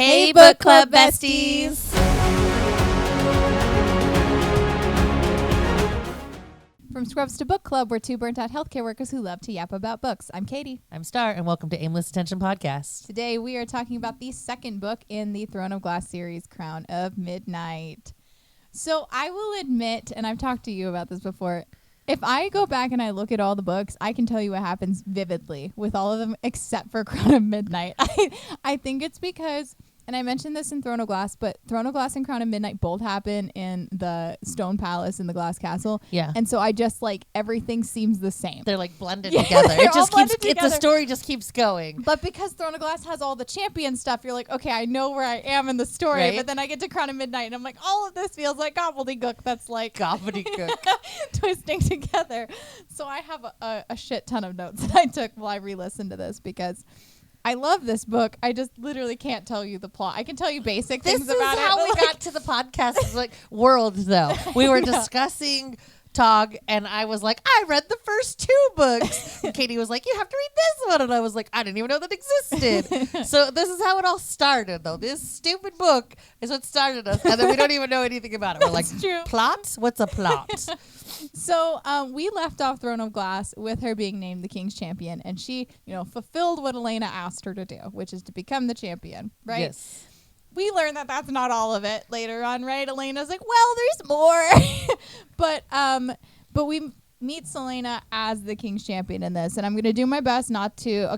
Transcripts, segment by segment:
Hey, book club besties. From Scrubs to Book Club, we're two burnt-out healthcare workers who love to yap about books. I'm Katie. I'm Star, and welcome to Aimless Attention Podcast. Today, we are talking about the second book in the Throne of Glass series, Crown of Midnight. So I will admit, and I've talked to you about this before, if I go back and I look at all the books, I can tell you what happens vividly with all of them except for Crown of Midnight. I think it's because, and I mentioned this in Throne of Glass, but Throne of Glass and Crown of Midnight both happen in the Stone Palace in the Glass Castle. Yeah. And so I just like everything seems the same. They're like blended together. It just keeps the story just keeps going. But because Throne of Glass has all the champion stuff, you're like, okay, I know where I am in the story. Right? But then I get to Crown of Midnight and I'm like, all of this feels like gobbledygook that's like Gobbledygook. twisting together. So I have a shit ton of notes that I took while I re-listened to this because I love this book. I just literally can't tell you the plot. I can tell you basic things about it. This is how we got to the podcast world, though. We were discussing Tog, and I was like, I read the first two books. And Katie was like, you have to read this one. And I was like, I didn't even know that existed. So this is how it all started, though. This stupid book is what started us, and then we don't even know anything about it. We're like, true. Plot? What's a plot? So we left off Throne of Glass with her being named the King's Champion, and she, fulfilled what Elena asked her to do, which is to become the champion, right? Yes. We learned that that's not all of it later on, right? Elena's like, well, there's more. But we meet Selena as the King's Champion in this, and I'm going to do my best not to,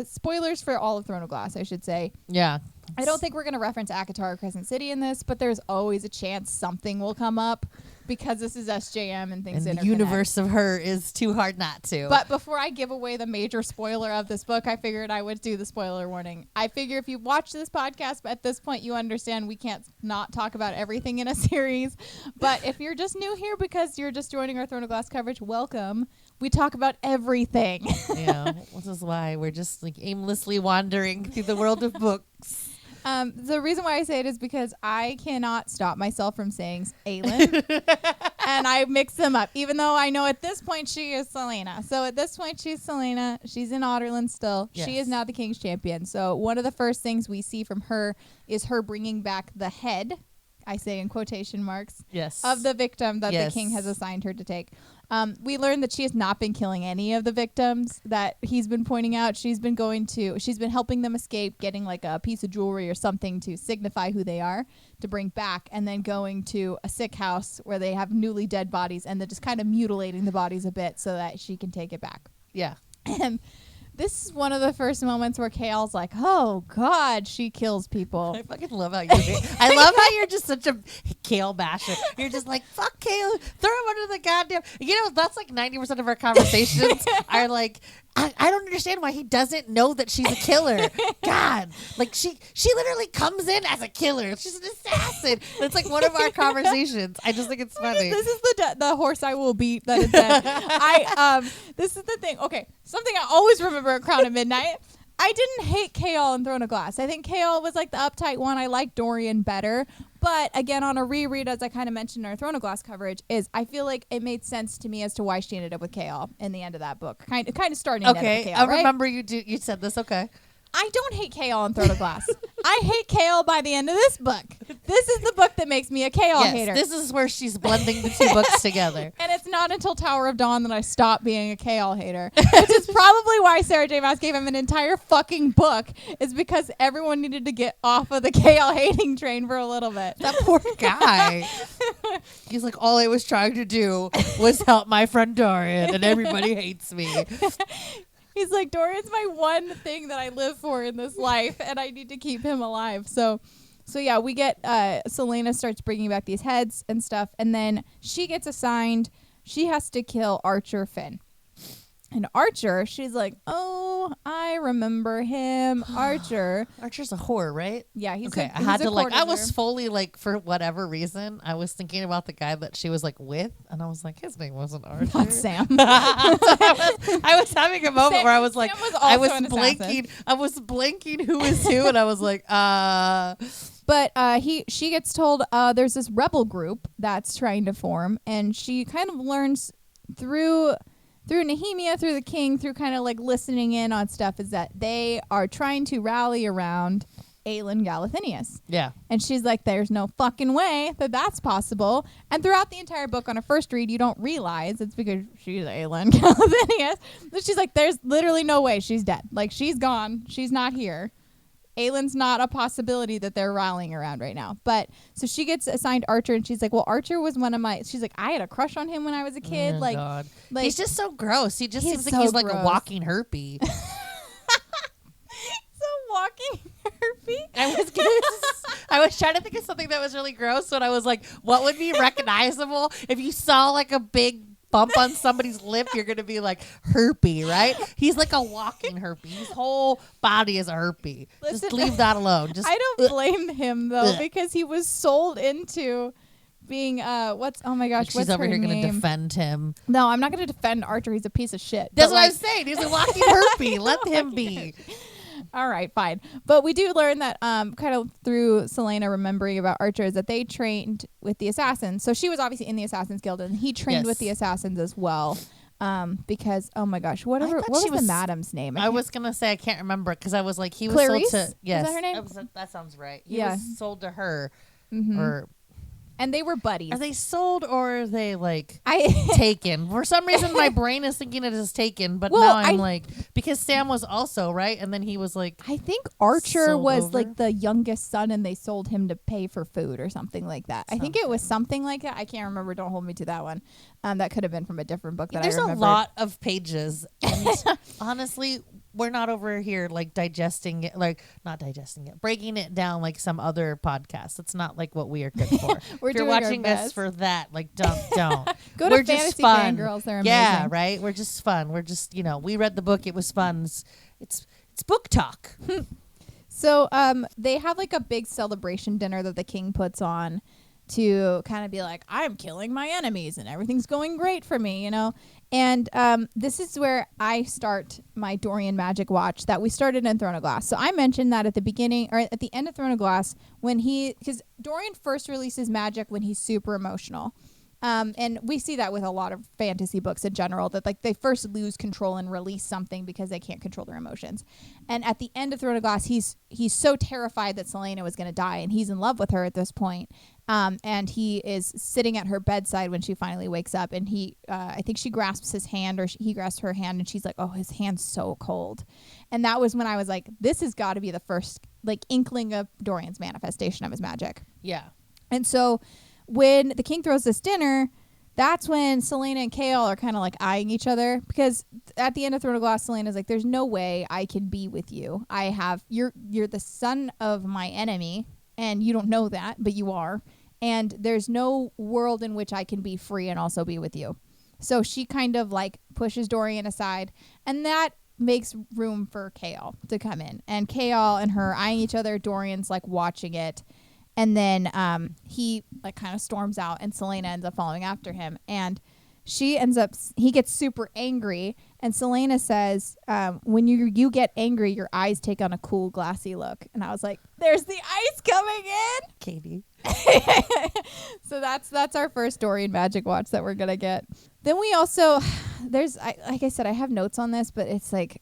spoilers for all of Throne of Glass, I should say. Yeah. I don't think we're going to reference Akatar or Crescent City in this, but there's always a chance something will come up because this is SJM and things and interconnect. the universe of her is too hard not to. But before I give away the major spoiler of this book, I figured I would do the spoiler warning. I figure if you watch this podcast, at this point you understand we can't not talk about everything in a series. But if you're just new here because you're just joining our Throne of Glass coverage, welcome. We talk about everything. Yeah, this is why we're just like aimlessly wandering through the world of books. The reason why I say it is because I cannot stop myself from saying Aelin, and I mix them up, even though I know at this point she is Selena. So at this point she's Selena. She's in Otterland still. Yes. She is now the King's Champion. So one of the first things we see from her is her bringing back the head, I say in quotation marks, yes, of the victim that yes. the king has assigned her to take. We learned that she has not been killing any of the victims that he's been pointing out. She's been helping them escape, getting like a piece of jewelry or something to signify who they are to bring back, and then going to a sick house where they have newly dead bodies and then just kind of mutilating the bodies a bit so that she can take it back. Yeah. And this is one of the first moments where Kael's like, oh, God, she kills people. I fucking love how you do. I love how you're just such a Kael basher. You're just like, fuck Kael, throw him under the goddamn. That's like 90% of our conversations are like, I don't understand why he doesn't know that she's a killer. God, like she literally comes in as a killer. She's an assassin. That's like one of our conversations. I just think it's funny. This is the horse I will beat that it said. This is the thing. Okay, something I always remember at Crown of Midnight. I didn't hate Kael in Throne of Glass. I think Kael was like the uptight one. I like Dorian better. But again, on a reread, as I kind of mentioned in our Throne of Glass coverage, I feel like it made sense to me as to why she ended up with Kael in the end of that book. Kind of starting to end up with Kael, I right? remember you said this. Okay. I don't hate Kael in Throne of Glass. I hate Kael by the end of this book. This is the book that makes me a Kael hater. This is where she's blending the two books together. And it's not until Tower of Dawn that I stopped being a Kael hater. Which is probably why Sarah J. Maas gave him an entire fucking book, is because everyone needed to get off of the Kael hating train for a little bit. That poor guy. He's like, all I was trying to do was help my friend Dorian, and everybody hates me. He's like, Dorian's my one thing that I live for in this life, and I need to keep him alive. So yeah, we get Selena starts bringing back these heads and stuff, and then she gets assigned. She has to kill Archer Finn. And Archer, she's like, oh, I remember him. Archer's a whore, right? Yeah, he's okay. I had to I was fully like, for whatever reason, I was thinking about the guy that she was like with, and I was like, his name wasn't Archer. Not Sam. I was having a moment where I was like, I was blinking who is who, and I was like, But she gets told there's this rebel group that's trying to form, and she kind of learns through Nehemia, through the king, through kind of like listening in on stuff, is that they are trying to rally around Aelin Galathinius. Yeah. And she's like, there's no fucking way that that's possible. And throughout the entire book on a first read, you don't realize it's because she's Aelin Galathinius. But she's like, there's literally no way she's dead. Like, she's gone. She's not here. Aelin's not a possibility that they're rallying around right now. But so she gets assigned Archer, and she's like, well, Archer was one of my, she's like, I had a crush on him when I was a kid. Oh, like, God. like, He's just so gross. He just seems like so he's like a gross. walking herpy. so walking herpy. I was trying to think of something that was really gross, but I was like, what would be recognizable if you saw like a big bump on somebody's lip? You're gonna be like herpy, right? He's like a walking herpy. His whole body is a herpy. Just leave that alone. Just I don't blame him though, because he was sold into being what's oh my gosh, she's what's over her here name? gonna defend him. No, I'm not gonna defend Archer. He's a piece of shit. That's But, what like, I'm saying. He's a walking herpy. Let him be. all right, fine. But we do learn that kind of through Selena remembering about Archer is that they trained with the assassins. So she was obviously in the Assassins Guild, and he trained with the assassins as well. Because oh my gosh, what was the madam's name? I was gonna say I can't remember because I was like he was Clarice? sold to Is that her name? that sounds right. He Yeah. was sold to her Mhm. And they were buddies. Are they sold or are they like I taken? For some reason, my brain is thinking it is taken, but Well, now I'm I- like, because Sam was also, right? And then he was like, I think Archer Sold was over? like the youngest son, and they sold him to pay for food or something like that. I think it was something like that. I can't remember. Don't hold me to that one. That could have been from a different book that there's I a remembered. lot of pages. And honestly, we're not over here like digesting it, like not digesting it, breaking it down like some other podcast. It's not like what we are good for. We're if you're doing our watching us best. for that, like don't. Go We're to just Fantasy fun. Fangirls. They're amazing. Yeah, right. We're just fun. We're just we read the book. It was fun. It's book talk. So they have like a big celebration dinner that the king puts on to kind of be like, I'm killing my enemies and everything's going great for me, you know? And this is where I start my Dorian magic watch that we started in Throne of Glass. So I mentioned that at the beginning or at the end of Throne of Glass when because Dorian first releases magic when he's super emotional. And we see that with a lot of fantasy books in general, that like they first lose control and release something because they can't control their emotions. And at the end of Throne of Glass, he's so terrified that Selena was going to die, and he's in love with her at this point. And he is sitting at her bedside when she finally wakes up, and I think she grasps his hand, or he grasps her hand, and she's like, oh, his hand's so cold. And that was when I was like, this has got to be the first like inkling of Dorian's manifestation of his magic. Yeah. And so when the king throws this dinner, that's when Selena and Chaol are kind of like eyeing each other, because at the end of Throne of Glass, Selena's like, there's no way I can be with you. You're the son of my enemy, and you don't know that, but you are. And there's no world in which I can be free and also be with you. So she kind of like pushes Dorian aside, and that makes room for Chaol to come in. And Chaol and her eyeing each other, Dorian's like watching it. And then he like kind of storms out, and Selena ends up following after him. And he gets super angry. And Selena says, when you get angry, your eyes take on a cool, glassy look. And I was like, there's the ice coming in. Katie. So that's our first Dorian magic watch that we're going to get. Then we also, like I said, I have notes on this, but it's like,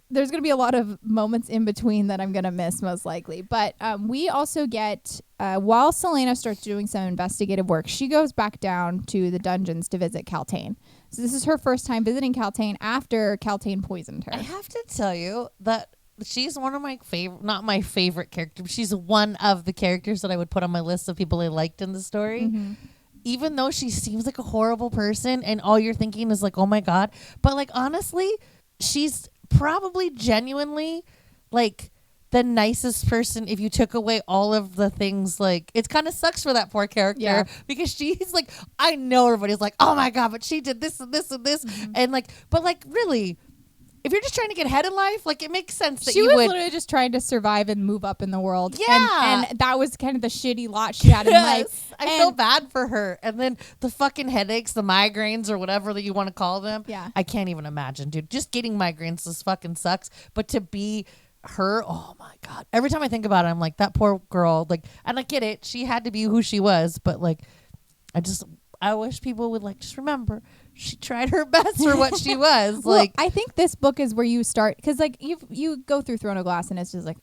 there's going to be a lot of moments in between that I'm going to miss most likely. But we also get, while Selena starts doing some investigative work, she goes back down to the dungeons to visit Caltaine. So this is her first time visiting Caltaine after Caltaine poisoned her. I have to tell you that she's one of my favorite, not my favorite character, but she's one of the characters that I would put on my list of people I liked in the story. Mm-hmm. Even though she seems like a horrible person and all you're thinking is like, oh my God. But like, honestly, she's probably genuinely like the nicest person if you took away all of the things. Like, it kind of sucks for that poor character because she's like, I know everybody's like, oh my God, but she did this and this and this. Mm-hmm. And like, but like really, if you're just trying to get ahead in life, like it makes sense that she you was would literally just trying to survive and move up in the world. Yeah. And that was kind of the shitty lot she had in life. I feel bad for her. And then the fucking headaches, the migraines or whatever that you want to call them. Yeah. I can't even imagine, dude. Just getting migraines just fucking sucks. But to be her, oh my God. Every time I think about it, I'm like, that poor girl. Like, and I get it. She had to be who she was. But like, I wish people would like just remember she tried her best for what she was. Well, Like, I think this book is where you start, because like you go through Throne of Glass and it's just like,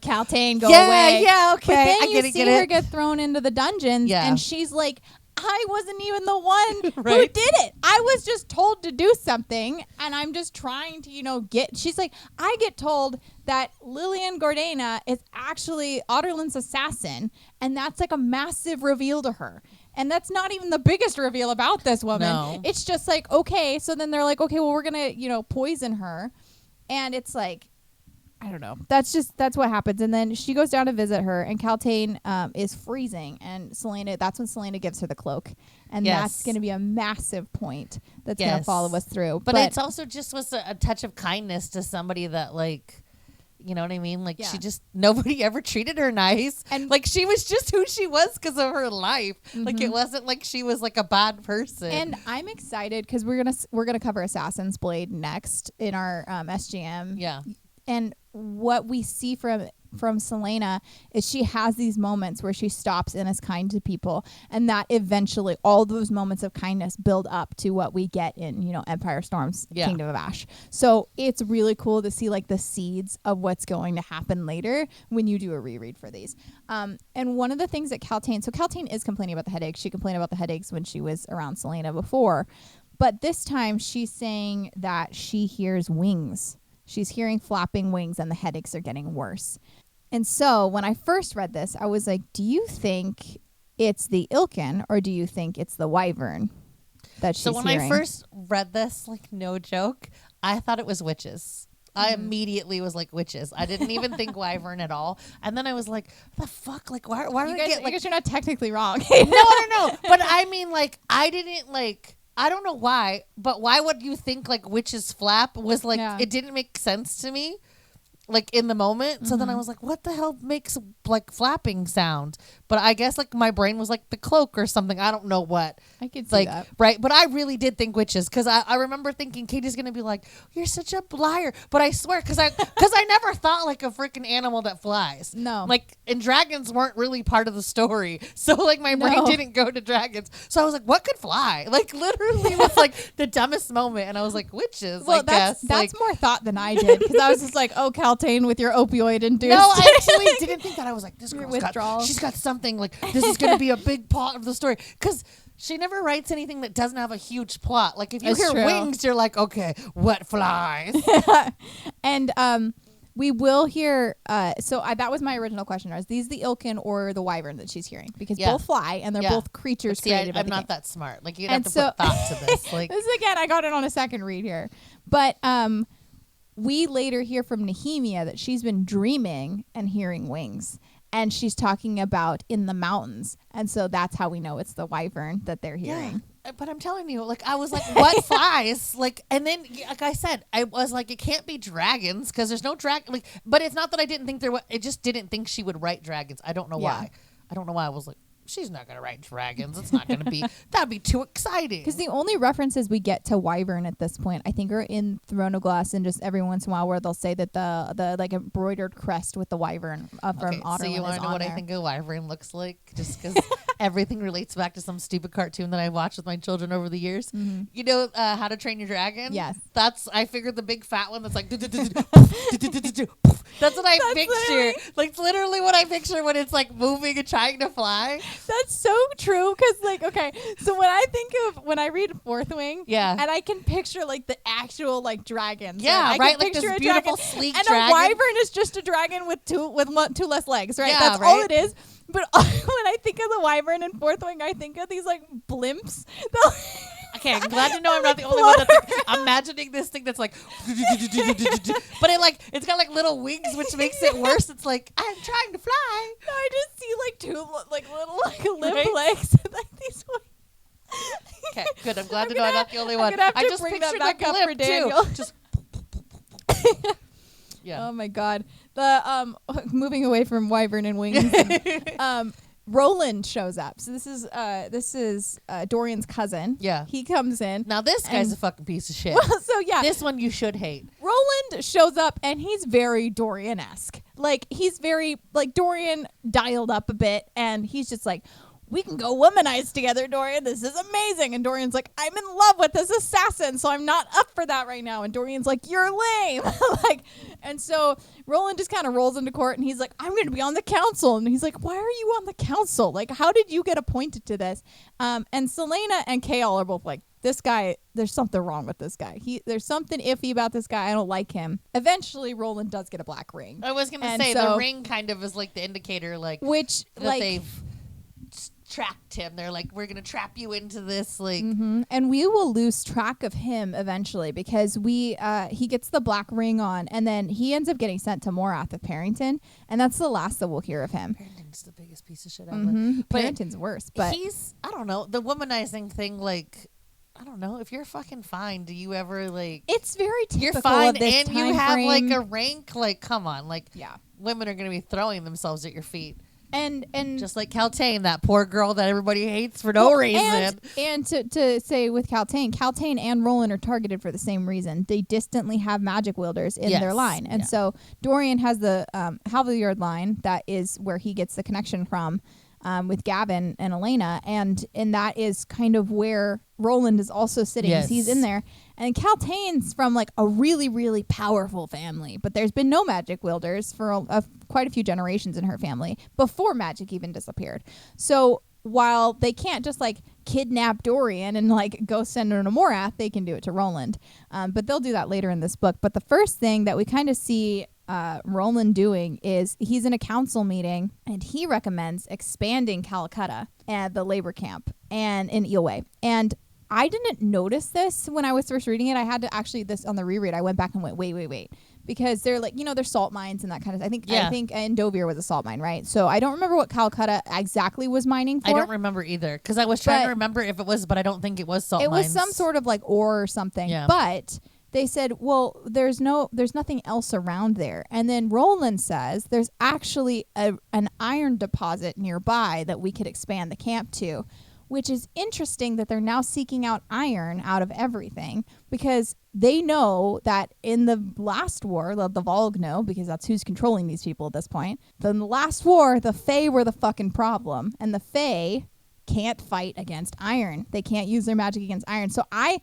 Caltaine, go away. Yeah, okay. But then I you get it, see get her it. get thrown into the dungeons, Yeah. and she's like, I wasn't even the one who Right. did it. I was just told to do something, and I'm just trying to, get. She's like, I get told that Lillian Gordana is actually Otterland's assassin, and that's like a massive reveal to her. And that's not even the biggest reveal about this woman. No. It's just like, okay, so then they're like, okay, well, we're gonna, poison her, and it's like, I don't know. That's what happens. And then she goes down to visit her, and Caltaine is freezing, and that's when Selena gives her the cloak. And that's going to be a massive point that's going to follow us through. But it's also just was a touch of kindness to somebody that, like, you know what I mean? Like, she just, nobody ever treated her nice. And, like, she was just who she was because of her life. Mm-hmm. Like, it wasn't like she was, like, a bad person. And I'm excited because we're gonna cover Assassin's Blade next in our SGM. Yeah. And what we see from Selena is she has these moments where she stops and is kind to people, and that eventually all those moments of kindness build up to what we get in Empire Storm's Kingdom of Ash. So it's really cool to see like the seeds of what's going to happen later when you do a reread for these. And one of the things that Caltaine is complaining about the headaches. She complained about the headaches when she was around Selena before, but this time she's saying that she hears wings. She's hearing flapping wings, and the headaches are getting worse. And so when I first read this, I was like, do you think it's the Ilkin, or do you think it's the Wyvern that she's hearing? So when I first read this, like, no joke, I thought it was witches. I immediately was like, witches. I didn't even think Wyvern at all. And then I was like, the fuck? Like, why did I get, like... Because you're not technically wrong. No. But I mean, like, I didn't, like... I don't know why, but why would you think like witches flap was like, it didn't make sense to me, like in the moment. Mm-hmm. So then I was like, what the hell makes like flapping sound? But I guess like my brain was like the cloak or something. I don't know what. I could see that. Right. But I really did think witches, because I remember thinking Katie's going to be like, you're such a liar. But I swear, because I never thought like a freaking animal that flies. No. Like, and dragons weren't really part of the story. So like my brain didn't go to dragons. So I was like, what could fly? Like literally it was like the dumbest moment. And I was like, witches, well, I guess. That's more thought than I did, because I was just like, oh, Caltaine with your opioid induced. No, I actually didn't think that. I was like, this girl's she's got something, like this is going to be a big part of the story, because she never writes anything that doesn't have a huge plot. Like if you hear wings, you're like, okay, what flies? And we will hear. That was my original question: is these the Ilkin or the Wyvern that she's hearing? Because both fly, and they're both creatures created by the I'm not game. that smart. Like you'd have to put thought to this. Like this again, I got it on a second read here, but we later hear from Nehemia that she's been dreaming and hearing wings. And she's talking about in the mountains. And so that's how we know it's the Wyvern that they're hearing. Yeah, but I'm telling you, like, I was like, what flies? Like, and then, like I said, I was like, it can't be dragons, because there's no dragon. Like, but it's not that I didn't think there was, I just didn't think she would write dragons. I don't know why. I don't know why I was like, she's not going to write dragons. It's not going to be, that'd be too exciting. Because the only references we get to Wyvern at this point, I think, are in Throne of Glass, and just every once in a while where they'll say that the like embroidered crest with the Wyvern from Otterland. So you want to know what I think a Wyvern looks like? Just because everything relates back to some stupid cartoon that I watched with my children over the years. Mm-hmm. You know How to Train Your Dragon? Yes. I figured the big fat one that's like, that's what I picture. Like literally what I picture when it's like moving and trying to fly. That's so true, because like, okay, so when I read Fourth Wing, and I can picture like the actual like dragons, right, like this beautiful sleek and dragon. A Wyvern is just a dragon with two less legs, right? That's right? all it is. But when I think of the Wyvern in Fourth Wing, I think of these like blimps. Okay, I'm glad to know I'm not the only one that's like, imagining this thing that's like, but it's got like little wings, which makes it worse. It's like, I'm trying to fly. No, I just see like two like little like limp legs, like these ones. Okay, good. I'm glad to know I'm not the only one. I just bring that back up for Daniel. Just yeah. Oh my God. The moving away from Wyvern and wings. And, Roland shows up. So this is Dorian's cousin. Yeah. He comes in. Now this guy's a fucking piece of shit. Well, so yeah. This one you should hate. Roland shows up and he's very Dorian-esque. Like he's very like Dorian dialed up a bit, and he's just like, we can go womanize together, Dorian. This is amazing. And Dorian's like, I'm in love with this assassin, so I'm not up for that right now. And Dorian's like, you're lame. Like, and so Roland just kind of rolls into court and he's like, I'm going to be on the council. And he's like, why are you on the council? Like, how did you get appointed to this? And Selena and Kale are both like, this guy, there's something wrong with this guy. There's something iffy about this guy. I don't like him. Eventually, Roland does get a black ring. I was going to say, the ring kind of is like the indicator, like, which, that like, they've tracked him. They're like, we're going to trap you into this, like. And we will lose track of him eventually because he gets the black ring on and then he ends up getting sent to Morath of Parrington. And that's the last that we'll hear of him. Parrington's the biggest piece of shit ever. But Parrington's worse. But he's, I don't know, the womanizing thing, like, I don't know. If you're fucking fine, do you ever, like... It's very typical You're fine of this and time you have, frame. like, a rank? Like, come on. Like, yeah. Women are going to be throwing themselves at your feet. And just like Caltaine, that poor girl that everybody hates for no reason. And to say with Caltaine and Roland are targeted for the same reason. They distantly have magic wielders in their line. And so Dorian has the Halvyard line. That is where he gets the connection from. With Gavin and Elena, and that is kind of where Roland is also sitting. Yes. He's in there, and Caltaine's from like a really, really powerful family, but there's been no magic wielders for quite a few generations in her family before magic even disappeared. So while they can't just like kidnap Dorian and like go send her to Morath, they can do it to Roland, but they'll do that later in this book. But the first thing that we kind of see Roland doing is he's in a council meeting and he recommends expanding Calcutta at the labor camp and in Eelway. And I didn't notice this when I was first reading it. I had to actually, this on the reread, I went back and went, wait. Because they're like, there's salt mines and that kind of, I think Endovir was a salt mine, right? So I don't remember what Calcutta exactly was mining for. I don't remember either. Because I was trying to remember if it was, but I don't think it was salt mines. It was some sort of like ore or something. Yeah. But they said, well, there's nothing else around there. And then Roland says there's actually an iron deposit nearby that we could expand the camp to, which is interesting that they're now seeking out iron out of everything because they know that in the last war, the Volg know, because that's who's controlling these people at this point. In the last war, the Fae were the fucking problem. And the Fae can't fight against iron. They can't use their magic against iron. So I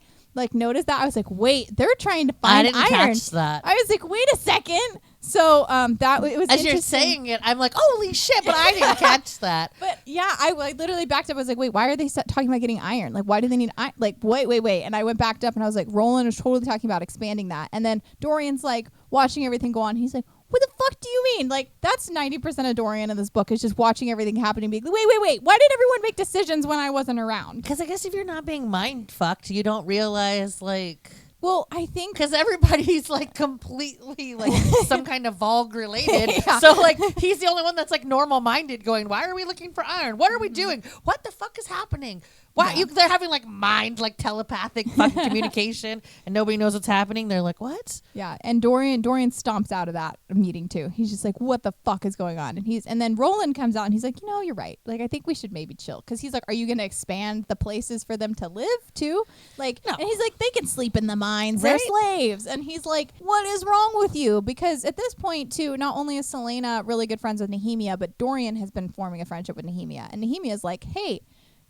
noticed that. I was like, wait, they're trying to find iron. I didn't catch that. I was like, wait a second. So that it was as interesting. You're saying it, I'm like, holy shit, but I didn't catch that. But yeah, I literally backed up. I was like, wait, why are they talking about getting iron? Like, why do they need iron? Like, wait. And I went backed up and I was like, Roland is totally talking about expanding that. And then Dorian's like watching everything go on. He's like, what the fuck do you mean? Like, that's 90% of Dorian in this book is just watching everything happen and being like, wait. Why did everyone make decisions when I wasn't around? Because I guess if you're not being mind fucked, you don't realize, like... Well, I think... Because everybody's, like, completely, like, some kind of Volg related. Yeah. So, like, he's the only one that's, like, normal-minded going, why are we looking for iron? What are we doing? What the fuck is happening? Why they're having like mind, like telepathic fucking communication, and nobody knows what's happening. They're like, what? Yeah, and Dorian stomps out of that meeting too. He's just like, what the fuck is going on? And then Roland comes out and he's like, you're right. Like, I think we should maybe chill, because he's like, are you going to expand the places for them to live too? Like, no. And he's like, they can sleep in the mines. Right? They're slaves. And he's like, what is wrong with you? Because at this point too, not only is Selena really good friends with Nehemia, but Dorian has been forming a friendship with Nehemia, and Nehemia's like, hey,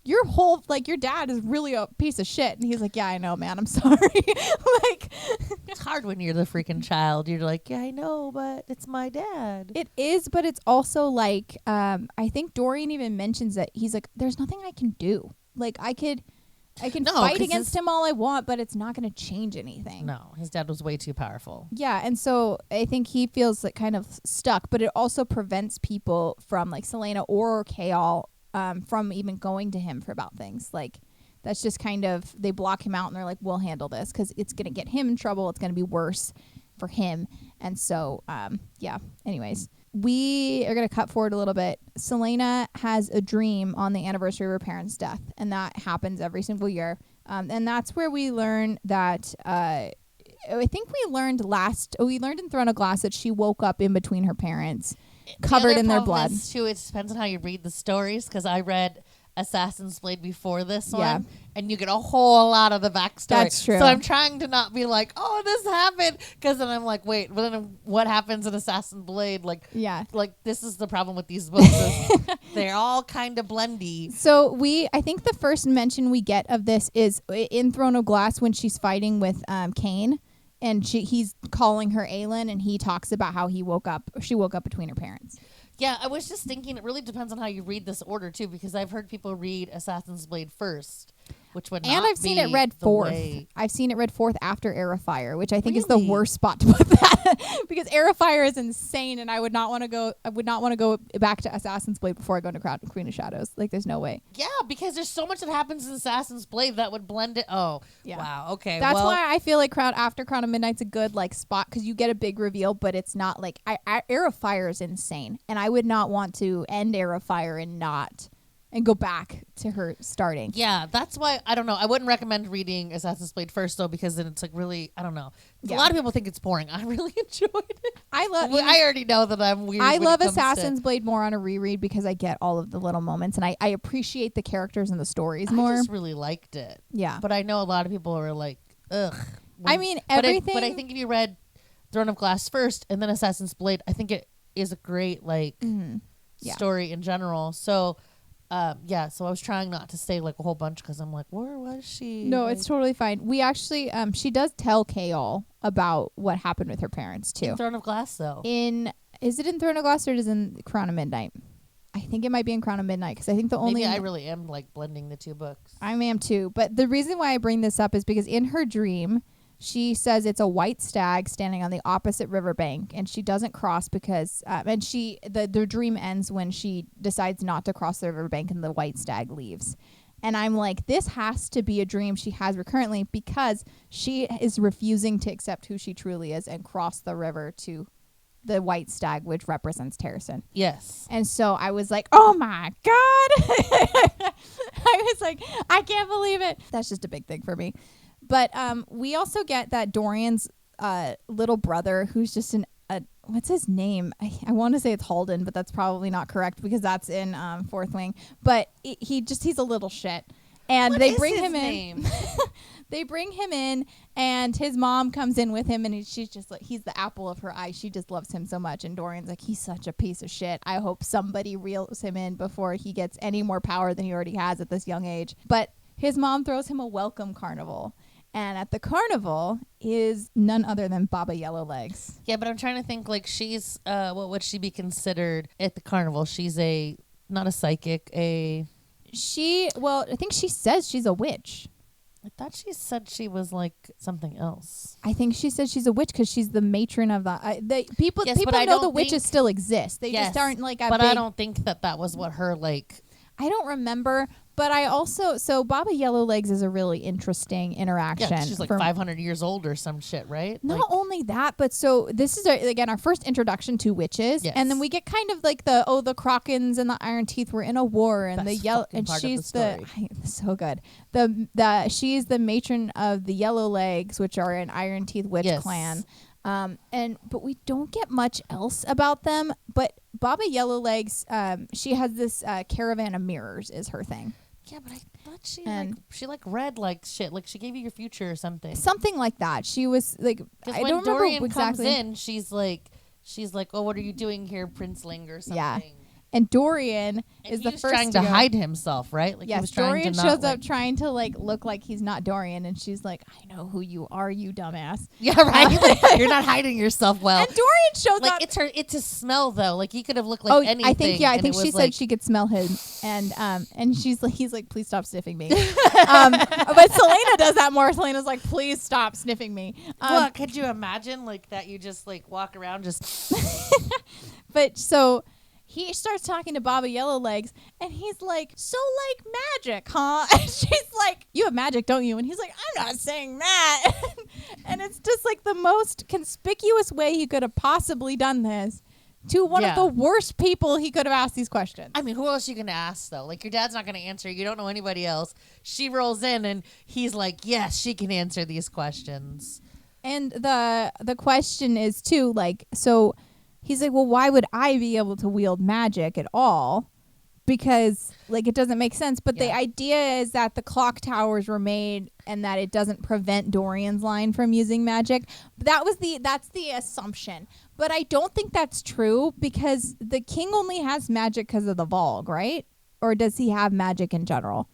your dad is really a piece of shit. And he's like, yeah, I know, man. I'm sorry. Like, it's hard when you're the freaking child. You're like, yeah, I know, but it's my dad. It is, but it's also like, I think Dorian even mentions that he's like, there's nothing I can do. Like, I can fight against him all I want, but it's not going to change anything. No, his dad was way too powerful. Yeah, and so I think he feels like kind of stuck, but it also prevents people from, like Selena or Kaal, from even going to him for about things. Like, that's just kind of, they block him out and they're like, we'll handle this because it's going to get him in trouble. It's going to be worse for him. And so, anyways, we are going to cut forward a little bit. Selena has a dream on the anniversary of her parents' death, and that happens every single year. And that's where we learn that, I think we learned in Throne of Glass that she woke up in between her parents, covered in their blood. Too, it depends on how you read the stories, because I read Assassin's Blade before this Yeah. one, and you get a whole lot of the backstory. That's true. So I'm trying to not be like, oh, this happened, because then I'm like, wait, but then what happens in Assassin's Blade? Like this is the problem with these books. Is they're all kind of blendy. So I think the first mention we get of this is in Throne of Glass when she's fighting with Cain, and he's calling her Aelin, and he talks about how she woke up between her parents. Yeah, I was just thinking it really depends on how you read this order too, because I've heard people read Assassin's Blade first, which would and not I've seen be it read the fourth. way- I've seen it read fourth after Heir of Fire, which I think is the Really? worst spot to put that because Heir of Fire is insane, and I would not want to go back to Assassin's Blade before I go into Queen of Shadows. Like, there's no way. Yeah, because there's so much that happens in Assassin's Blade that would blend it. Oh, Yeah. wow. Okay, That's well, why I feel like Crown of Midnight's a good like spot because you get a big reveal, but it's not like Heir of Fire is insane, and I would not want to end Heir of Fire and go back to her starting. Yeah, that's why I don't know. I wouldn't recommend reading Assassin's Blade first though, because then it's like really, I don't know. A lot of people think it's boring. I really enjoyed it. I already know that I'm weird. I when love it comes Assassin's Blade more on a reread because I get all of the little moments and I appreciate the characters and the stories more. I just really liked it. Yeah. But I know a lot of people are like, ugh. I mean, everything. But I think if you read Throne of Glass first and then Assassin's Blade, I think it is a great story in general. So, so I was trying not to say like a whole bunch because I'm like, where was she? No, like, it's totally fine. We actually, she does tell Kaol about what happened with her parents too. in Throne of Glass though. Is it in Throne of Glass or is it in Crown of Midnight? I think it might be in Crown of Midnight because I think the only. Maybe I really am like blending the two books. I am too. But the reason why I bring this up is because in her dream, she says it's a white stag standing on the opposite riverbank, and she doesn't cross because, the dream ends when she decides not to cross the riverbank, and the white stag leaves. And I'm like, this has to be a dream she has recurrently because she is refusing to accept who she truly is and cross the river to the white stag, which represents Terrasen. Yes. And so I was like, oh my God. I was like, I can't believe it. That's just a big thing for me. But we also get that Dorian's little brother, who's just what's his name? I want to say it's Halden, but that's probably not correct because that's in Fourth Wing. But he's a little shit. And What they is bring his him name? in. They bring him in, and his mom comes in with him, and she's just like, he's the apple of her eye. She just loves him so much. And Dorian's like, he's such a piece of shit. I hope somebody reels him in before he gets any more power than he already has at this young age. But his mom throws him a welcome carnival. And at the carnival is none other than Baba Yellowlegs. Yeah, but I'm trying to think like she's, what would she be considered at the carnival? She's not a psychic, I think she says she's a witch. I thought she said she was like something else. I think she says she's a witch because she's the matron of the. People Yes, but I know don't the witches still exist. They just aren't like a But big, I don't think that was what her like. I don't remember, but I also Baba Yellowlegs is a really interesting interaction. Yeah, she's like 500 years old or some shit, right? Not like, only that, but so this is again our first introduction to witches, Yes. and then we get kind of like the Krakens and the Iron Teeth were in a war, and Best the yellow, fucking and part of she's the so good. She's the matron of the Yellowlegs, which are an Iron Teeth witch clan. But we don't get much else about them. But Baba Yellowlegs, she has this caravan of mirrors is her thing. Yeah, but I thought she read like shit. Like she gave you your future or something. Something like that. She was like, I when don't Dorian remember exactly. comes in, she's like, oh, what are you doing here, Princeling or something? Yeah. And Dorian is the first first trying to hide himself, right? Like he was trying Dorian to not, shows like, up trying to like look like he's not Dorian, and she's like, "I know who you are, you dumbass." Yeah, right. Like, you're not hiding yourself well. And Dorian shows up. It's a smell though. Like he could have looked like anything. I think she said she could smell him, and he's like, "Please stop sniffing me." But Selena does that more. Selena's like, "Please stop sniffing me." Well, could you imagine like that? You just like walk around just. But so. He starts talking to Baba Yellowlegs, and he's like, so like magic, huh? And she's like, you have magic, don't you? And he's like, I'm not saying that. And it's just like the most conspicuous way he could have possibly done this to one of the worst people he could have asked these questions. I mean, who else are you going to ask, though? Like, your dad's not going to answer. You don't know anybody else. She rolls in, and he's like, yes, she can answer these questions. And the question is, too, like, so... He's like, well, why would I be able to wield magic at all? because like it doesn't make sense. But the idea is that the clock towers were made and that it doesn't prevent Dorian's line from using magic. That's the assumption. But I don't think that's true because the king only has magic because of the Vogue, right? Or does he have magic in general?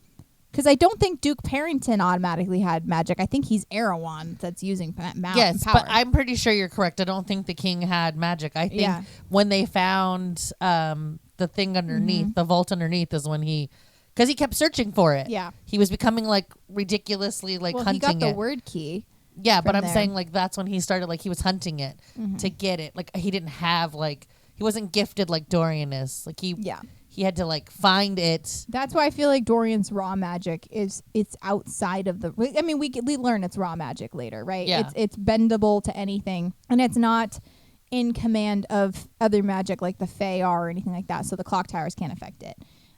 Because I don't think Duke Parrington automatically had magic. I think he's Erewhon that's using power. But I'm pretty sure you're correct. I don't think the king had magic. I think when they found the thing underneath, the vault underneath, is when because he kept searching for it. Yeah. He was becoming like ridiculously like hunting it. He got the word key. Yeah, but I'm saying like that's when he started, like he was hunting it to get it. Like he didn't have like, he wasn't gifted like Dorian is. Like he had to like find it. That's why I feel like Dorian's raw magic it's outside of the. I mean, we learn it's raw magic later, right? Yeah. It's bendable to anything, and it's not in command of other magic like the Fae are or anything like that. So the clock towers can't affect it.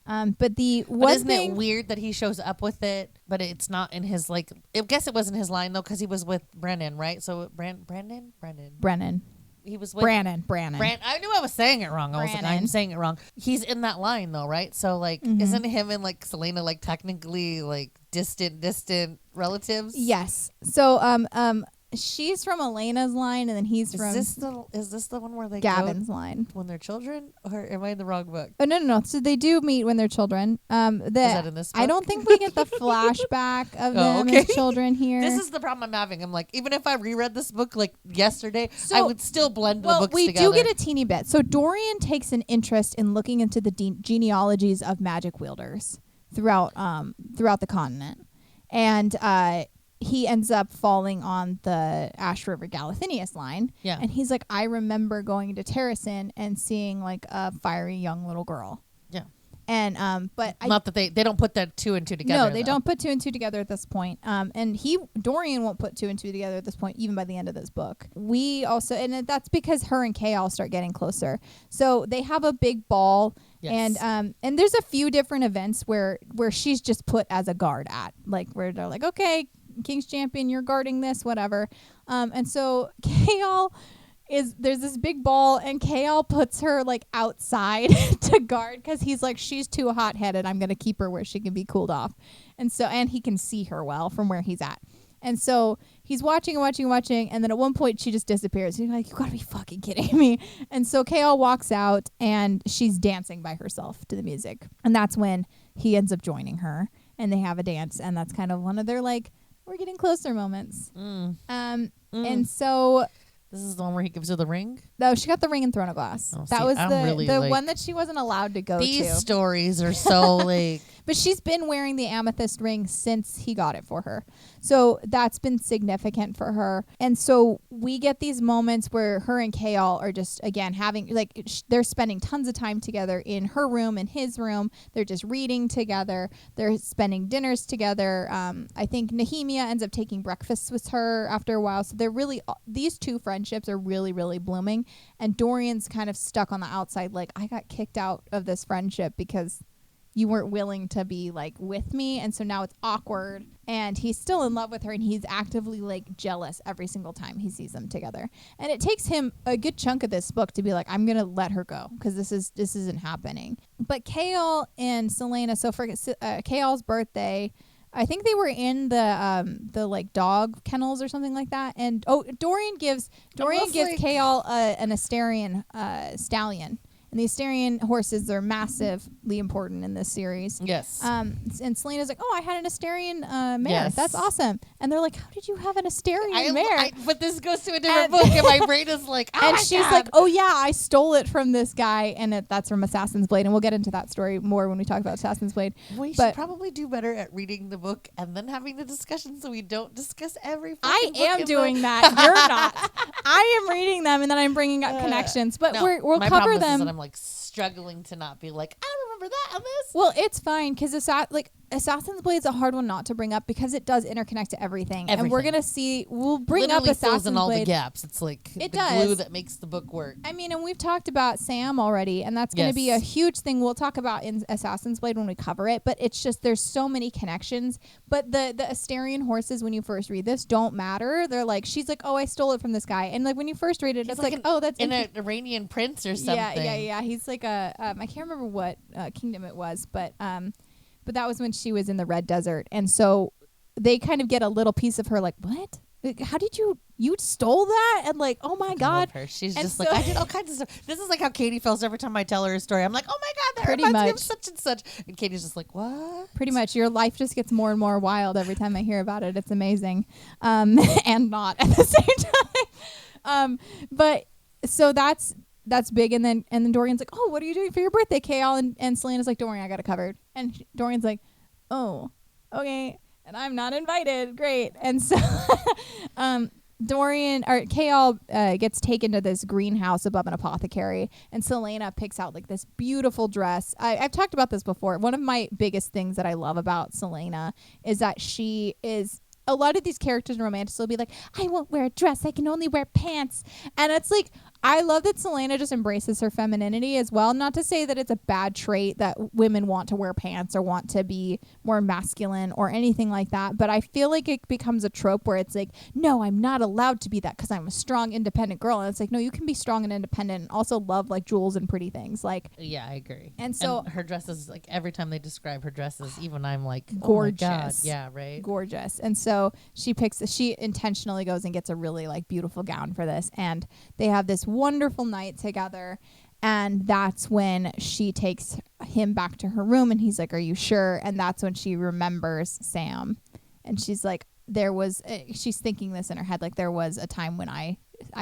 But isn't it weird that he shows up with it, but it's not in his like? I guess it wasn't his line though, because he was with Brennan, right? So Brennan. He was with Brannon. I knew I was saying it wrong. I was like, I'm saying it wrong. He's in that line though, right? So like, isn't him and like Selena like technically like distant relatives? Yes. So she's from Elena's line, and then he's from. Is this the one where they Gavin's go line when they're children, or am I in the wrong book? Oh no. So they do meet when they're children. Is that in this book? I don't think we get the flashback of them as children here. This is the problem I'm having. I'm like, even if I reread this book like yesterday, I would still blend the books together. We do get a teeny bit. So Dorian takes an interest in looking into the genealogies of magic wielders throughout the continent, and he ends up falling on the Ash River Galathinius line. Yeah. And he's like, I remember going to Terracin and seeing like a fiery young little girl. Yeah. And but not that they don't put that 2 and 2 together. No, they don't put 2 and 2 together at this point. And Dorian won't put 2 and 2 together at this point, even by the end of this book. We also, and that's because her and Chaol start getting closer. So they have a big ball. Yes. And there's a few different events where she's just put as a guard at, like where they're like, okay, King's Champion, you're guarding this, whatever. And so Chaol there's this big ball, and Chaol puts her like outside to guard because he's like, she's too hot-headed. I'm going to keep her where she can be cooled off. And he can see her well from where he's at. And so he's watching, and then at one point she just disappears. He's like, you gotta be fucking kidding me. And so Chaol walks out, and she's dancing by herself to the music. And that's when he ends up joining her, and they have a dance, and that's kind of one of their like, we're getting closer moments. And so this is the one where he gives her the ring? No, she got the ring in Throne of Glass. That was the one that she wasn't allowed to go to. These stories are so like... But she's been wearing the amethyst ring since he got it for her. So that's been significant for her. And so we get these moments where her and Chaol are just, again, having, like, they're spending tons of time together in her room and his room. They're just reading together. They're spending dinners together. I think Nehemia ends up taking breakfasts with her after a while. So they're really, these two friendships are really, really blooming. And Dorian's kind of stuck on the outside, like, I got kicked out of this friendship because you weren't willing to be like with me, and so now it's awkward. And he's still in love with her, and he's actively like jealous every single time he sees them together. And it takes him a good chunk of this book to be like, I'm gonna let her go because this isn't happening. But Chaol and Selena, so for Chaol's birthday, I think they were in the like dog kennels or something like that. And Dorian gives Chaol an Asterian stallion. And the Asterian horses are massively important in this series. Yes. And Selena's like, I had an Asterian mare. Yes. That's awesome. And they're like, how did you have an Asterian mare? But this goes to a different book, and my brain is like, oh, and she's like, oh yeah, I stole it from this guy, and that's from Assassin's Blade. And we'll get into that story more when we talk about Assassin's Blade. We should probably do better at reading the book and then having the discussion, so we don't discuss every. I am doing that. You're not. I am reading them, and then I'm bringing up connections. But we'll cover them. I'm like struggling to not be like, I remember that on this. Well, it's fine because Assassin's Blade is a hard one not to bring up because it does interconnect to everything. And we're going to see, we'll bring Literally up fills Assassin's in all Blade. the gaps. It's like It the does. glue that makes the book work. I mean, and we've talked about Sam already, and that's going to be a huge thing we'll talk about in Assassin's Blade when we cover it, but it's just there's so many connections. But the Asterian horses, when you first read this, don't matter. They're like, she's like, oh, I stole it from this guy. And like when you first read it, it's like, oh, that's an Iranian prince or something. Yeah. He's like I can't remember what kingdom it was, but that was when she was in the Red Desert. And so they kind of get a little piece of her like, what? Like, how did you stole that? And like, oh my God. I love her. She's and just like, I did all kinds of stuff. This is like how Katie feels every time I tell her a story. I'm like, oh my God, that reminds me of such and such. And Katie's just like, what? Pretty much. Your life just gets more and more wild every time I hear about it. It's amazing. And not at the same time. But so that's big. And then Dorian's like, oh, what are you doing for your birthday, Kale? And Selena's like, don't worry, I got it covered. And Dorian's like, oh, okay. And I'm not invited. Great. And so Kale gets taken to this greenhouse above an apothecary, and Selena picks out like this beautiful dress. I've talked about this before. One of my biggest things that I love about Selena is that she is, a lot of these characters in romantics will be like, I won't wear a dress, I can only wear pants. And it's like, I love that Selena just embraces her femininity as well. Not to say that it's a bad trait that women want to wear pants or want to be more masculine or anything like that. But I feel like it becomes a trope where it's like, no, I'm not allowed to be that because I'm a strong, independent girl. And it's like, no, you can be strong and independent and also love like jewels and pretty things. Like, yeah, I agree. And so her dresses, like every time they describe her dresses, even I'm like, gorgeous. Oh my God. Yeah, right. Gorgeous. And so she intentionally goes and gets a really like beautiful gown for this. And they have this wonderful night together, and that's when she takes him back to her room, and he's like, are you sure? And that's when she remembers Sam, and she's like, she's thinking this in her head, like, there was a time when I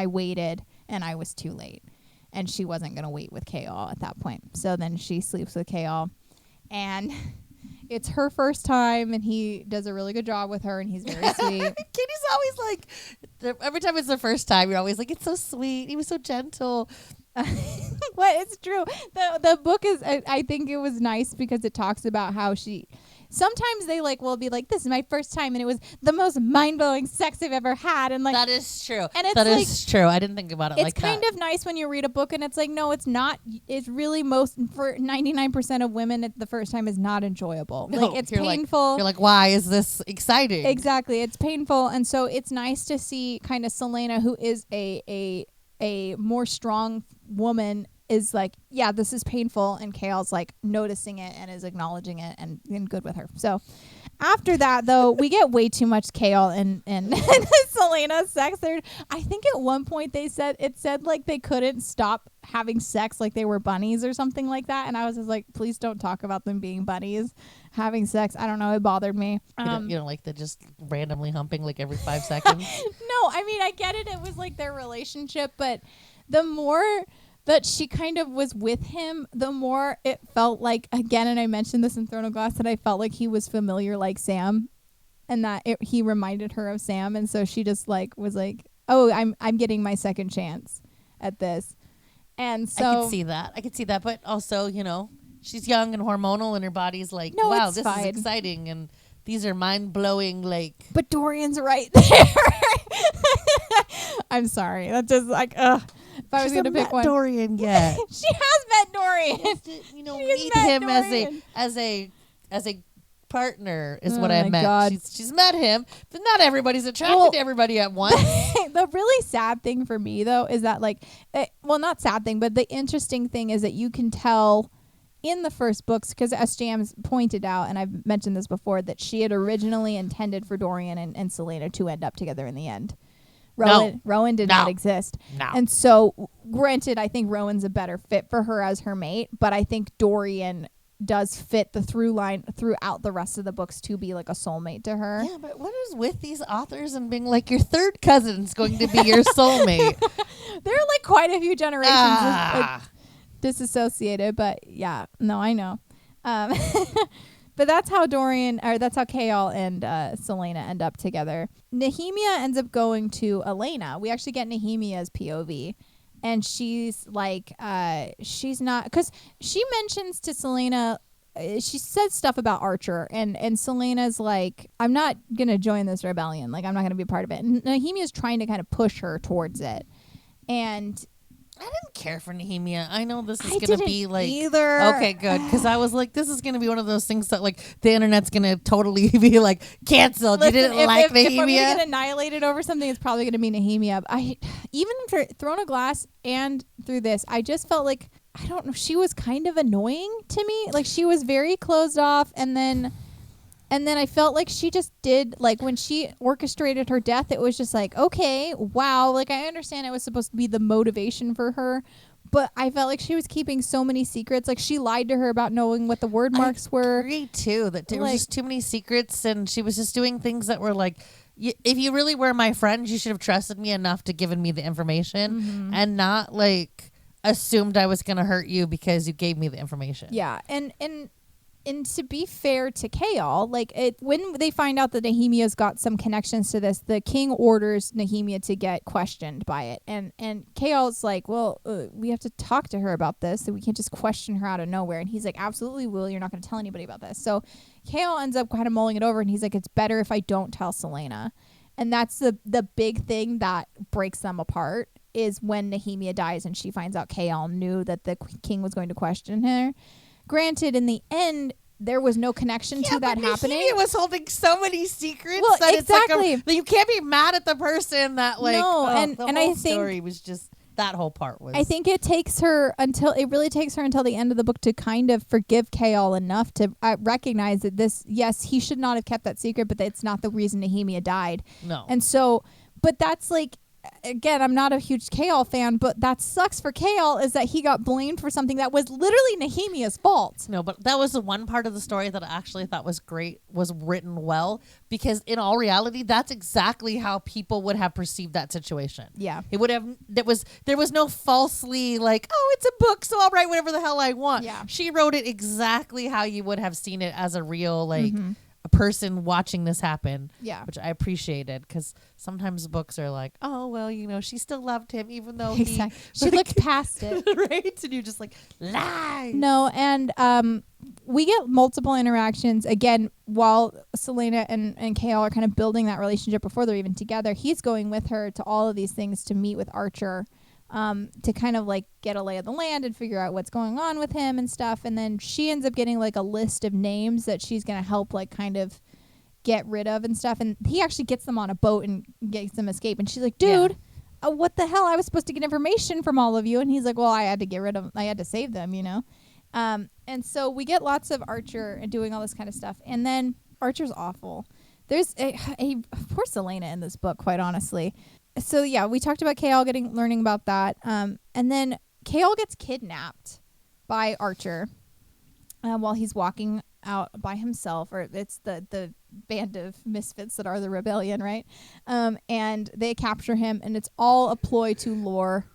waited and I was too late, and she wasn't gonna wait with Kale at that point. So then she sleeps with Kale, and it's her first time, and he does a really good job with her, and he's very sweet. Katie's always like, every time it's the first time, you're always like, it's so sweet. He was so gentle. What? It's true. The book is, I think it was nice because it talks about how sometimes they will be like, this is my first time, and it was the most mind-blowing sex I've ever had. And like, that is true. And it's that is true. I didn't think about it like that. It's kind of nice when you read a book and it's like, no, it's not. It's really for 99% of women, the first time is not enjoyable. No, like, it's painful. You're like, why is this exciting? Exactly. It's painful. And so it's nice to see kind of Selena, who is a more strong woman, is like, yeah, this is painful, and Kale's like noticing it and is acknowledging it and good with her. So after that, though, we get way too much Kale and Selena sex. I think at one point it said like they couldn't stop having sex, like they were bunnies or something like that, and I was just like, please don't talk about them being bunnies having sex. I don't know, it bothered me. You don't like the just randomly humping like every 5 seconds? No, I mean, I get it was like their relationship, but the more that she kind of was with him, the more it felt like, again, and I mentioned this in Throne of Glass, that I felt like he was familiar like Sam, and that he reminded her of Sam, and so she just like was like, oh, I'm getting my second chance at this. And so I could see that, but also, she's young and hormonal, and her body's like, no, wow, this fine. is exciting, and these are mind-blowing, like... But Dorian's right there. I'm sorry. That's just like, ugh. If I was going to pick one. Dorian yet. She has met Dorian. Meet him as a partner is what I meant. God. She's met him, but not everybody's attracted to everybody at once. The really sad thing for me, though, is that not sad thing, but the interesting thing is that you can tell in the first books, because as Jams pointed out, and I've mentioned this before, that she had originally intended for Dorian and Selena to end up together in the end. Rowan did not exist. No. And so, granted, I think Rowan's a better fit for her as her mate, but I think Dorian does fit the through line throughout the rest of the books to be like a soulmate to her. Yeah, but what is with these authors and being like, your third cousin's going to be your soulmate? There are like quite a few generations disassociated, but yeah, no, I know. But that's how Kale and Selena end up together. Nehemia ends up going to Elena. We actually get Nehemia's POV. And she's like, she's not, because she mentions to Selena she said stuff about Archer, and Selena's like, I'm not gonna join this rebellion. Like, I'm not gonna be a part of it. And Nehemia's trying to kind of push her towards it, and I didn't care for Nehemia. I know this is I gonna didn't be like either. okay, good, because I was like, this is gonna be one of those things that like the internet's gonna totally be like canceled. Listen, You didn't if, like if I'm gonna Nehemia. get annihilated over something, it's probably gonna be Nehemia. I even for Throne of Glass and through this, I just felt like, I don't know, she was kind of annoying to me. Like, she was very closed off, and then I felt like she just did, like, when she orchestrated her death, it was just like, okay, wow. Like, I understand it was supposed to be the motivation for her, but I felt like she was keeping so many secrets. Like, she lied to her about knowing what the word marks were. I agree too that there was just too many secrets, and she was just doing things that were like, if you really were my friend, you should have trusted me enough to given me the information and not like assumed I was gonna hurt you because you gave me the information. Yeah, and to be fair to Chaol, like, when they find out that Nehemia's got some connections to this, the king orders Nehemia to get questioned by it, and Chaol's like, well, we have to talk to her about this, so we can't just question her out of nowhere. And he's like, absolutely, Will, you're not going to tell anybody about this. So Chaol ends up kind of mulling it over, and he's like, it's better if I don't tell Selena. And that's the big thing that breaks them apart, is when Nehemia dies and she finds out Chaol knew that the king was going to question her. Granted, in the end, there was no connection to that happening. Nehemia was holding so many secrets. Well, that exactly. It's like you can't be mad at the person that like. No, and the I whole think story was just that whole part was. I think it really takes her until the end of the book to kind of forgive Chaol enough to recognize that this, yes, he should not have kept that secret, but that's not the reason Nehemia died. No. And so, but that's like, again, I'm not a huge Chaol fan, but that sucks for Chaol, is that he got blamed for something that was literally Nehemia's fault. No, but that was the one part of the story that I actually thought was great, was written well, because in all reality, that's exactly how people would have perceived that situation. Yeah. It would have, there was no falsely like, oh, it's a book, so I'll write whatever the hell I want. Yeah. She wrote it exactly how you would have seen it as a real, like, a person watching this happen. Yeah. Which I appreciated, because sometimes books are like, oh, well, she still loved him even though Exactly. She like, looked past it. right? And you're just like, lies. No, and we get multiple interactions. Again, while Selena and Chaol are kind of building that relationship before they're even together, he's going with her to all of these things to meet with Archer, to kind of like get a lay of the land and figure out what's going on with him and stuff. And then she ends up getting like a list of names that she's going to help like kind of get rid of and stuff. And he actually gets them on a boat and gets them escape. And she's like, dude, what the hell? I was supposed to get information from all of you. And he's like, well, I had to save them, and so we get lots of Archer and doing all this kind of stuff. And then Archer's awful. There's a poor Selena in this book, quite honestly. So yeah, we talked about Chaol learning about that. And then Chaol gets kidnapped by Archer while he's walking out by himself, or it's the band of misfits that are the rebellion, right? And they capture him, and it's all a ploy to lure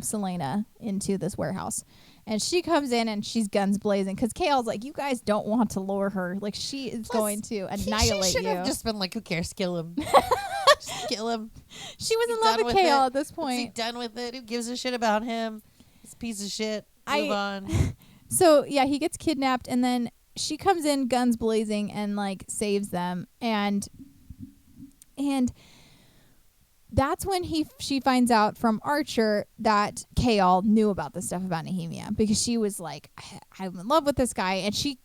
Selena into this warehouse. And she comes in and she's guns blazing, because Chaol's like, you guys don't want to lure her. Like, she is going to annihilate she should you. have just been like, who cares? Kill him. Just kill him. She was He's in love done with with Chaol it. at this Is he point. done with it? Who gives a shit about him? This piece of shit. Move on. So yeah, he gets kidnapped, and then she comes in guns blazing and like saves them, and that's when she finds out from Archer that Chaol knew about the stuff about Nehemia, because she was like, I'm in love with this guy, and she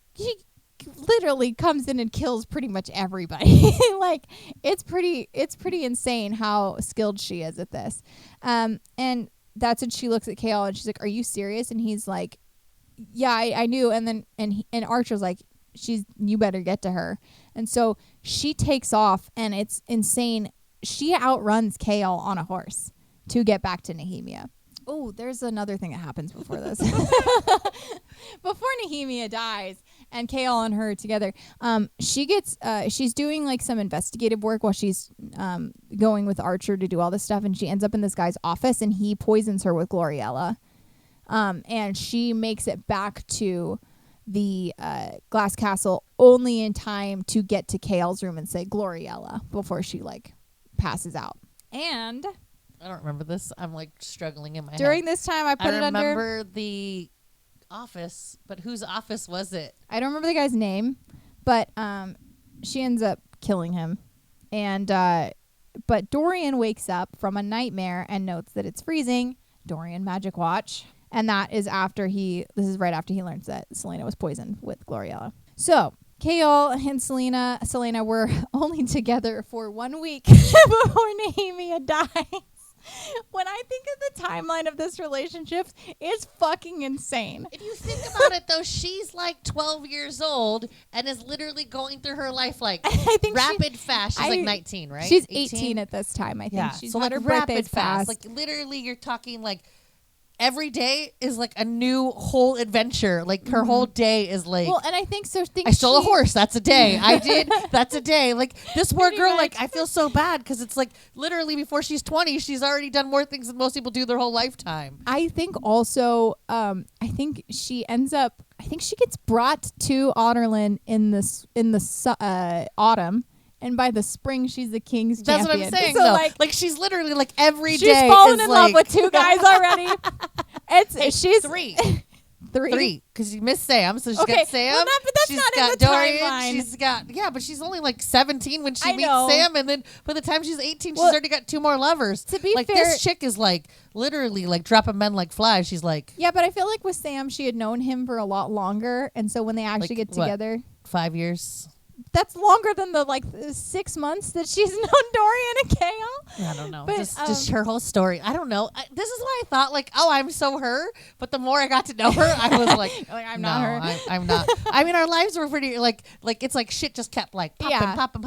literally comes in and kills pretty much everybody. Like, it's pretty insane how skilled she is at this. And that's when she looks at Chaol and she's like, are you serious? And he's like, yeah, I knew. And then and Archer's like, you better get to her. And so she takes off, and it's insane. She outruns Chaol on a horse to get back to Nehemia. Oh, there's another thing that happens before this. Before Nehemia dies and Chaol and her are together, she's doing like some investigative work while she's going with Archer to do all this stuff, and she ends up in this guy's office, and he poisons her with Gloriella. And she makes it back to the glass castle only in time to get to Chaol's room and say Gloriella before she like passes out. And I don't remember this. I'm like struggling in my head. During this time, I put it under. I remember the office, but whose office was it? I don't remember the guy's name, but she ends up killing him. And but Dorian wakes up from a nightmare and notes that it's freezing. Dorian magic watch. And that is this is right after he learns that Selena was poisoned with Gloriella. So Chaol and Selena were only together for 1 week before Nehemia dies. When I think of the timeline of this relationship, it's fucking insane. If you think about it, though, she's like 12 years old and is literally going through her life like I think rapid fast. She's like 19, right? She's 18 at this time, I think. Yeah, She's so had like her rapid birthdays fast. fast. Like literally, you're talking like every day is like a new whole adventure. Like her whole day is like. Well, and I think so. I stole a horse. That's a day. I did. That's a day. Like this poor Pretty girl. much. Like I feel so bad because it's like literally before she's 20, she's already done more things than most people do their whole lifetime. I think also, I think she ends up. I think she gets brought to Otterlin in the autumn, and by the spring she's the king's That's champion. what I'm saying. So though. Like she's literally like every day. she's fallen is in like, love with 2 guys already. She's three. three. Because you missed Sam, so she's Okay, got Sam. well, but that's she's not in got the Dorian. timeline. She's got but she's only like 17 when she I meets know. Sam, and then by the time she's 18, Well, she's already got 2 more lovers. to be like fair- this chick is like literally like dropping men like flies. She's like Yeah, but I feel like with Sam, she had known him for a lot longer, and so when they actually Like, get what? together, 5 years. that's longer than the 6 months that she's known Dorian and Chaol. I don't know. But, just her whole story. I don't know. This is why I thought like, oh, I'm so her. But the more I got to know her, I was like, I'm no, not her. I'm not. I mean, our lives were pretty like it's like shit just kept like popping, Yeah. popping.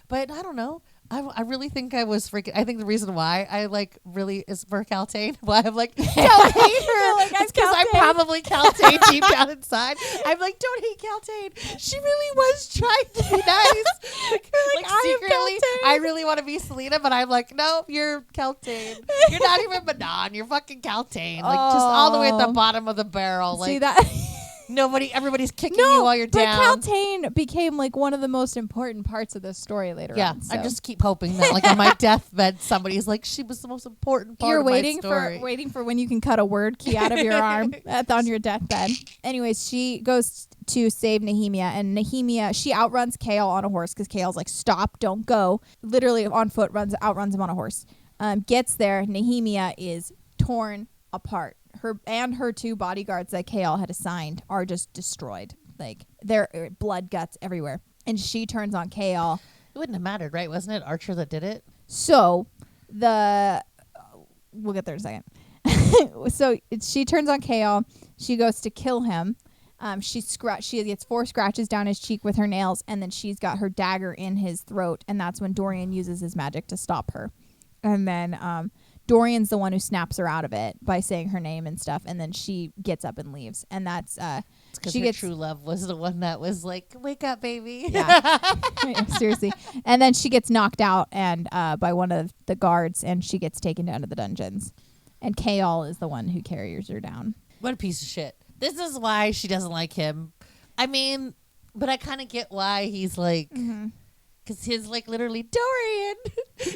But I don't know. I really think I was freaking. I think the reason why I like really is for Caltane. Why I'm like, don't hate her. Like, I'm It's because I'm Caltane. probably Caltane deep down inside. I'm like, don't hate Caltane. She really was trying to be nice. Like I am secretly, Caltane. I really want to be Selena, but I'm like, no, you're Caltane. You're not even Manon. You're fucking Caltane. Like just all the way at the Oh. bottom of the barrel. See Like that? everybody's kicking you while you're down. But Caltane became like one of the most important parts of this story later Yeah, on. I so. just keep hoping that, like, on my deathbed, somebody's like, she was the most important part You're of waiting my story. for waiting for when you can cut a word key out of your arm on your deathbed. Anyways, she goes to save Nehemia, and Nehemia, she outruns Chaol on a horse because Chaol's like, stop, don't go. Literally on foot outruns him on a horse. Gets there, Nehemia is torn apart. Her 2 bodyguards that Chaol had assigned are just destroyed. Like their blood guts everywhere. And she turns on Chaol. It wouldn't have mattered, right? Wasn't it Archer that did it? So we'll get there in a second. So she turns on Chaol. She goes to kill him. She gets 4 scratches down his cheek with her nails, and then she's got her dagger in his throat, and that's when Dorian uses his magic to stop her. And then Dorian's the one who snaps her out of it by saying her name and stuff, and then she gets up and leaves. And that's It's because she her gets true love was the one that was like, wake up, baby. Yeah. Seriously. And then she gets knocked out and by one of the guards, and she gets taken down to the dungeons. And Chaol is the one who carries her down. What a piece of shit. This is why she doesn't like him. I mean, but I kind of get why he's like... Because his, like, literally, Dorian, wait.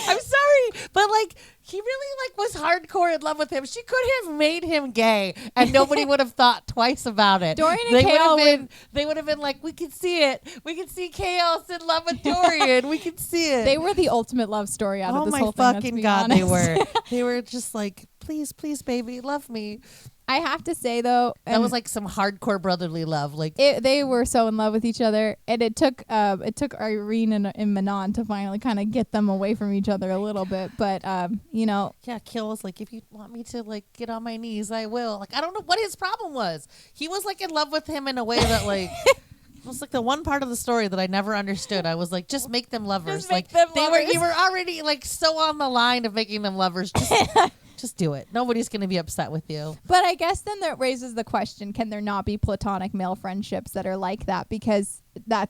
I'm sorry. But, like, he really, like, was hardcore in love with him. She could have made him gay, and nobody would have thought twice about it. Dorian and Chaol They would have been like, we can see it. We can see Chaos in love with Dorian. We can see it. They were the ultimate love story out of this whole thing. Oh, my fucking God, honest. they were. They were just like, please, please, baby, love me. I have to say, though, That was like some hardcore brotherly love. Like they were so in love with each other, and it took Irene and Manon to finally kind of get them away from each other a little bit. But yeah, Kill was like, if you want me to like get on my knees, I will. Like I don't know what his problem was. He was like in love with him in a way that like it was like the one part of the story that I never understood. I was like, just make them lovers. Just make like them they lovers. were, you were already like so on the line of making them lovers. Just do it. Nobody's gonna be upset with you. But I guess then that raises the question: can there not be platonic male friendships that are like that? Because There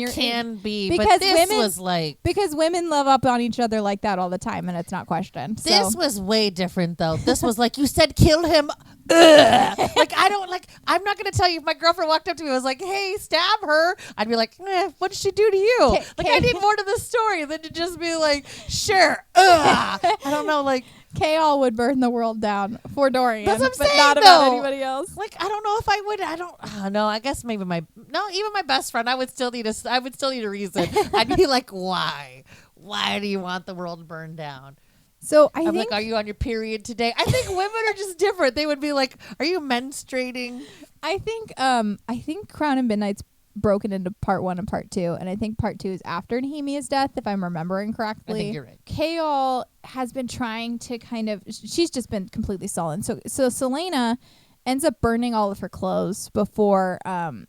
can be, because but this women- was like because women love up on each other like that all the time, and it's not questioned. this So was way different though. This was like you said, kill him. Ugh. Like I don't like. I'm not gonna tell you. If my girlfriend walked up to me and was like, "Hey, stab her," I'd be like, "What did she do to you?" Like I need more to the story than to just be like, "Sure." Ugh. I don't know. Like Kaol would burn the world down for Dorian, That's what I'm but saying, not about though. anybody else. Like, I don't know if I would. I don't know. I guess maybe even my best friend, I would still need a reason. I'd be like, why? Why do you want the world burned down? So I'm like, are you on your period today? I think women are just different. They would be like, are you menstruating? I think Crown and Midnight's broken into part 1 and part 2, and I think part 2 is after Nehemia's death, if I'm remembering correctly. I think you're right. Kaol has been trying to she's just been completely sullen. So Selena ends up burning all of her clothes before her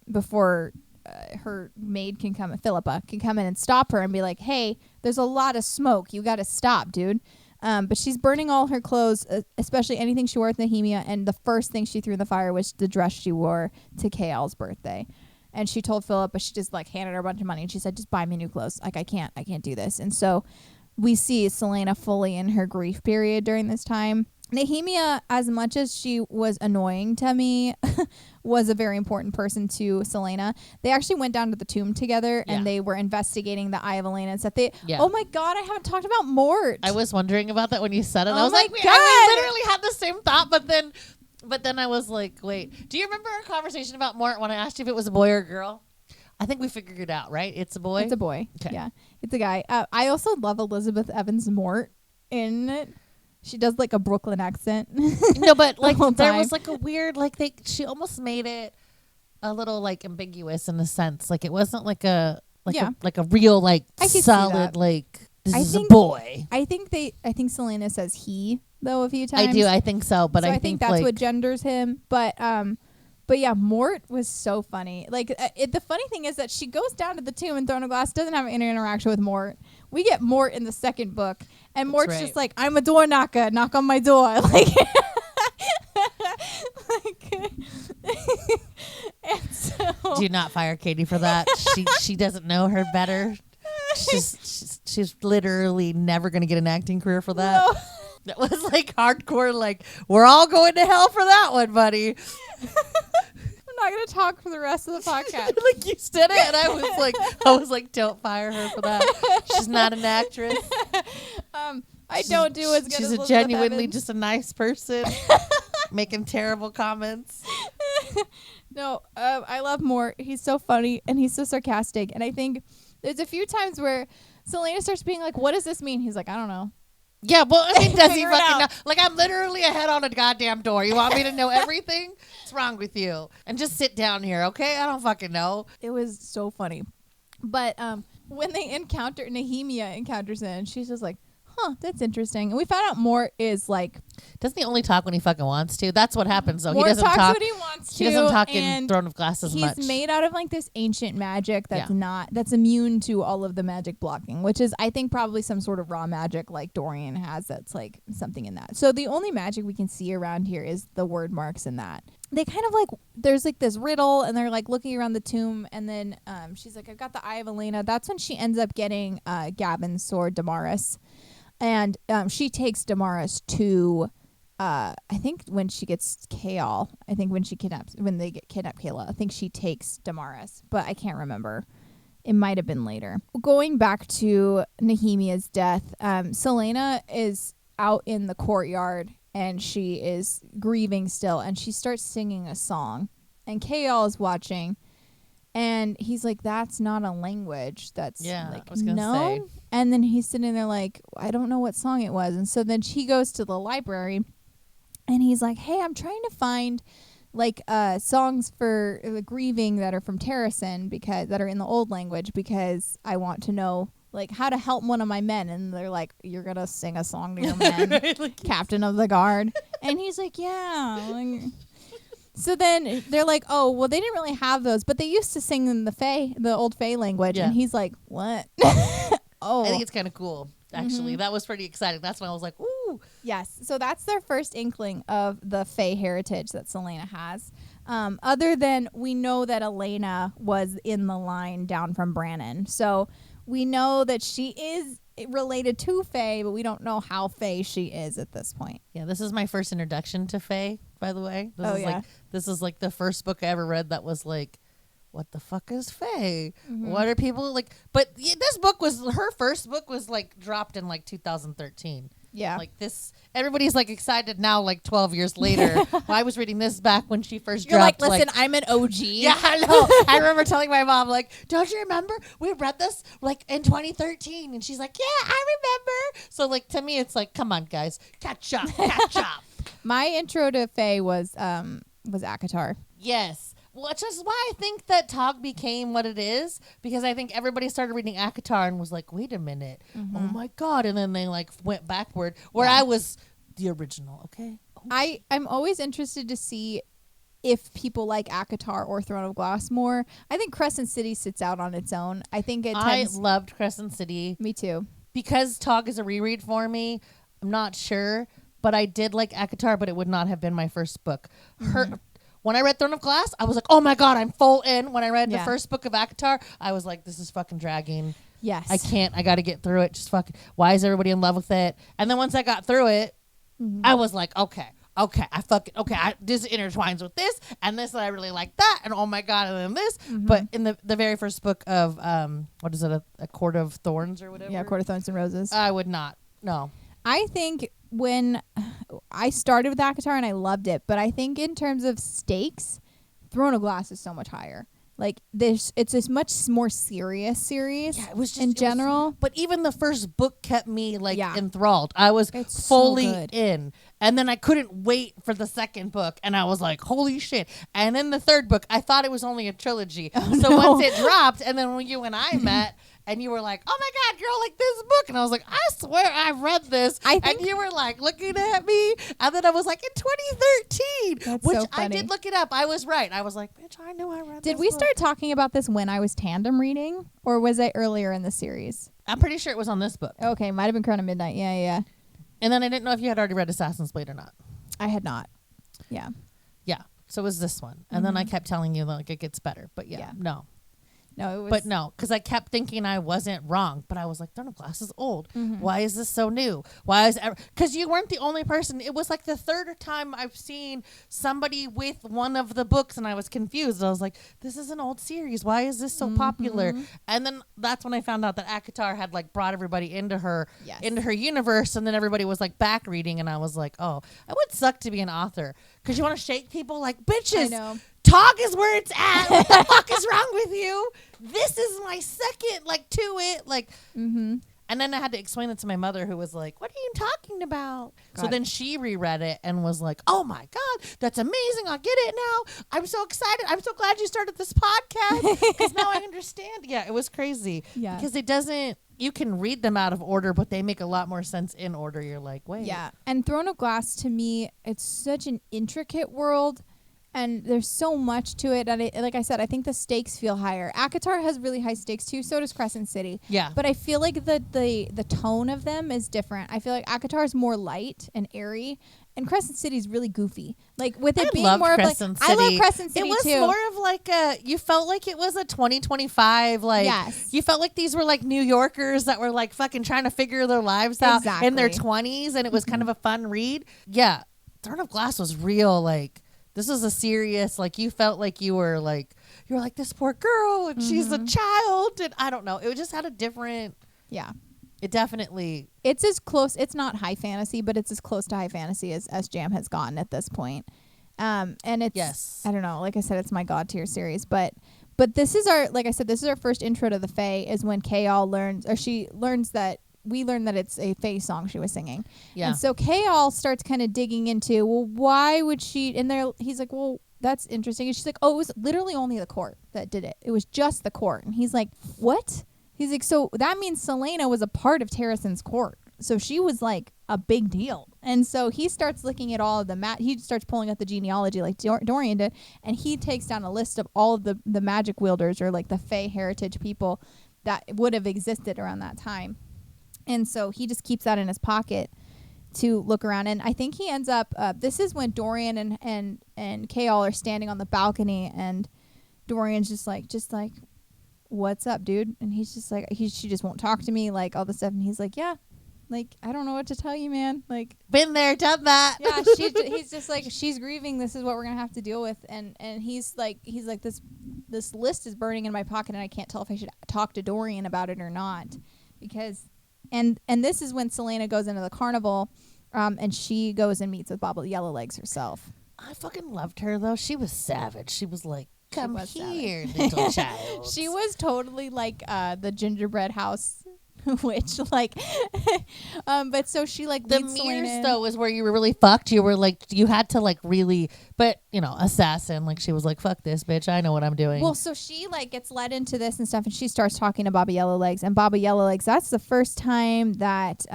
maid Philippa can come in and stop her and be like, hey, there's a lot of smoke. You got to stop, dude. But she's burning all her clothes, especially anything she wore with Nehemia. And the first thing she threw in the fire was the dress she wore to Kaol's birthday. And she told Philippa, she just like handed her a bunch of money. And she said, just buy me new clothes. Like, I can't do this. And so we see Selena fully in her grief period during this time. Nehemia, as much as she was annoying to me, was a very important person to Selena. They actually went down to the tomb together and they were investigating the Eye of Elena and stuff. Oh my God, I haven't talked about Mort. I was wondering about that when you said it. I was my like, God. I literally had the same thought, but then I was like, wait, do you remember our conversation about Mort when I asked you if it was a boy or a girl? I think we figured it out, right? It's a boy? It's a boy. Okay. Yeah, it's a guy. I also love Elizabeth Evans Mort in it. She does like a Brooklyn accent. No, but like there time. was like a weird she almost made it a little like ambiguous in a sense. Like it wasn't like a real like solid like this is a boy. I think Selena says he though a few times. I do. I think so, but so I think that's what genders him. But yeah, Mort was so funny. Like the funny thing is that she goes down to the tomb in Throne of Glass, doesn't have any interaction with Mort. We get Mort in the second book, and Mort's just like, I'm a door knocker, knock on my door. Like, and so do not fire Katie for that. She doesn't know her better. She's literally never gonna get an acting career for that. No. That was like hardcore. Like we're all going to hell for that one, buddy. I'm not gonna talk for the rest of the podcast. Like you said it, and I was like, don't fire her for that. She's not an actress. I don't do as good as She's genuinely just a nice person making terrible comments. No, I love Mort. He's so funny and he's so sarcastic. And I think there's a few times where Selena starts being like, what does this mean? He's like, I don't know. Yeah, well, I mean, does he fucking know? Like, I'm literally a head on a goddamn door. You want me to know everything? What's wrong with you? And just sit down here, okay? I don't fucking know. It was so funny. But when they Nehemia encounters him, she's just like, huh, that's interesting. And we found out Mort is like... Doesn't he only talk when he fucking wants to? That's what happens, though. Mort He doesn't talks talk when he wants to. He doesn't talk in Throne of Glass as much. He's made out of like this ancient magic that's immune to all of the magic blocking, which is, I think, probably some sort of raw magic like Dorian has that's like something in that. So the only magic we can see around here is the word marks in that. They kind of like, there's like this riddle and they're like looking around the tomb and then she's like, I've got the Eye of Elena. That's when she ends up getting Gavin's sword, Damaris. And she takes Damaris to, I think when she gets Kaol, I think when they kidnap Kayla, I think she takes Damaris, but I can't remember. It might have been later. Going back to Nehemia's death, Selena is out in the courtyard and she is grieving still, and she starts singing a song, and Kaol is watching. And he's like, that's not a language. That's like, I was gonna no. say. And then he's sitting there like, I don't know what song it was. And so then she goes to the library and he's like, hey, I'm trying to find like songs for the grieving that are from Terrasen, because that are in the old language, because I want to know like how to help one of my men. And they're like, you're going to sing a song to your men, Right, like, captain of the guard. And he's like, yeah. Like, so then they're like, oh, well, they didn't really have those, but they used to sing in the old Fae language. Yeah. And he's like, what? Oh. I think it's kind of cool, actually. That was pretty exciting. That's when I was like, ooh. Yes. So that's their first inkling of the Fae heritage that Selena has. Other than we know that Elena was in the line down from Brannon. So we know that she is related to Fae, but we don't know how Fae she is at this point. Yeah, this is my first introduction to Fae, by the way. This is like the first book I ever read that was like, what the fuck is Fae? What are people like? But this book was, her first book was like dropped in like 2013. Yeah. Like this, everybody's like excited now, like 12 years later. I was reading this back when she first You're like, dropped. listen, I'm an OG. Yeah, I know. I remember telling my mom, like, don't you remember? We read this like in 2013. And she's like, yeah, I remember. So like to me, it's like, come on, guys, catch up, catch up. My intro to Faye was ACOTAR. Yes. Which is why I think that Tog became what it is, because I think everybody started reading ACOTAR and was like, wait a minute, oh my God. And then they like went backward, where I was the original, okay? Oh. I'm always interested to see if people like ACOTAR or Throne of Glass more. I think Crescent City sits out on its own. I think I loved Crescent City. Me too. Because Tog is a reread for me, I'm not sure, but I did like ACOTAR, but it would not have been my first book. When I read Throne of Glass, I was like, oh my God, I'm full in. When I read the first book of ACOTAR, I was like, this is fucking dragging. Yes. I can't. I got to get through it. Just fucking, why is everybody in love with it? And then once I got through it, I was like, okay, this intertwines with this, and this, and I really like that, and oh my God, and then this. But in the very first book of, what is it, a Court of Thorns or whatever? Yeah, Court of Thorns and Roses. I would not. No. I think when I started with ACOTAR and I loved it, but I think in terms of stakes, Throne of Glass is so much higher. Like it's a much more serious series. Yeah, it was just in general. But even the first book kept me like enthralled. I was It's fully so good. in, and then I couldn't wait for the second book, and I was like, "Holy shit!" And then the third book, I thought it was only a trilogy. So once it dropped, and then when you and I met. And you were like, oh my God, girl, like this book. And I was like, I swear I read this. And you were like looking at me. And then I was like, in 2013. That's which so funny. I did look it up. I was right. I was like, bitch, I knew I read this Did we book. start talking about this when I was tandem reading? Or was it earlier in the series? I'm pretty sure it was on this book. Okay, might have been Crown of Midnight. Yeah. And then I didn't know if you had already read Assassin's Blade or not. I had not. Yeah. Yeah. So it was this one. And then I kept telling you, like, it gets better. But no. No, it was. But no, because I kept thinking I wasn't wrong. But I was like, Throne of Glass is old. Why is this so new? Why is because you weren't the only person. It was like the third time I've seen somebody with one of the books, and I was confused. I was like, this is an old series. Why is this so popular? And then that's when I found out that ACOTAR had like brought everybody into her universe, and then everybody was like back reading, and I was like, oh, it would suck to be an author because you want to shake people like bitches. I know. Talk is where it's at. What the fuck is wrong with you? This is my second, like, to it. Like, and then I had to explain it to my mother, who was like, what are you talking about? So then she reread it and was like, oh my God, that's amazing. I get it now. I'm so excited. I'm so glad you started this podcast because now I understand. Yeah, it was crazy. Yeah. Because it doesn't, you can read them out of order, but they make a lot more sense in order. You're like, wait. Yeah. And Throne of Glass, to me, it's such an intricate world. And there's so much to it. And like I said, I think the stakes feel higher. ACOTAR has really high stakes too. So does Crescent City. Yeah. But I feel like the tone of them is different. I feel like ACOTAR is more light and airy, and Crescent City is really goofy. Like with it being more Crescent of like, City. I love Crescent City too. It was too. more of like you felt like it was a 2025. Like Yes. you felt like these were like New Yorkers that were like fucking trying to figure their lives out in their 20s, and it was kind of a fun read. Yeah. Throne of Glass was real. Like. This was a serious, like, you felt like you were like this poor girl and she's a child. And I don't know. It just had a different. Yeah. It definitely. It's as close. It's not high fantasy, but it's as close to high fantasy as Jam has gotten at this point. And it's. Yes. I don't know. Like I said, it's my God tier series. But this is like I said, this is our first intro to the Fae, is when Kayal learns, or she learns that. We learned that it's a Fae song she was singing. Yeah. And so Kayal starts kind of digging into, well, why would she, and there he's like, well, that's interesting. And she's like, oh, it was literally only the court that did it. It was just the court. And he's like, what? He's like, so that means Selena was a part of Terrason's court. So she was like a big deal. And so he starts looking at all of the he starts pulling up the genealogy like Dorian did, and he takes down a list of all of the magic wielders, or like the Fae heritage people that would have existed around that time. And so he just keeps that in his pocket to look around. And I think he ends up, this is when Dorian and Kayal are standing on the balcony, and Dorian's just like, what's up, dude? And he's just like, she just won't talk to me, like all this stuff. And he's like, yeah, like, I don't know what to tell you, man. Like, been there, done that. Yeah, he's just like, she's grieving. This is what we're going to have to deal with. And he's like, this list is burning in my pocket, and I can't tell if I should talk to Dorian about it or not, because And this is when Selena goes into the carnival, and she goes and meets with Baba Yellowlegs herself. I fucking loved her though. She was savage. She was like, "Come was here, little child." She was totally like the gingerbread house witch, like. But so she like The leads Selena mirrors in. though was where you were really fucked. You were like, you had to like really, but you know, assassin. Like she was like, "Fuck this, bitch. I know what I'm doing." Well, so she like gets led into this and stuff, and she starts talking to Baba Yellowlegs, and Baba Yellowlegs. That's the first time that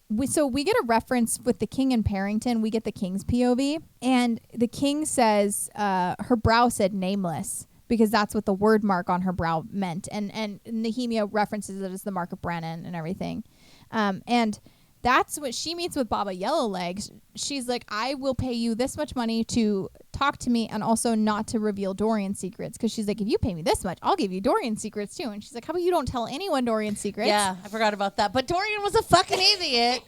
we get a reference with the king in Parrington. We get the king's POV, and the king says her brow said nameless because that's what the word mark on her brow meant, and Nehemia references it as the mark of Brennan and everything, and. That's what she meets with Baba Yellowlegs. She's like, I will pay you this much money to talk to me and also not to reveal Dorian's secrets. Because she's like, if you pay me this much, I'll give you Dorian's secrets too. And she's like, how about you don't tell anyone Dorian's secrets? yeah, I forgot about that. But Dorian was a fucking idiot.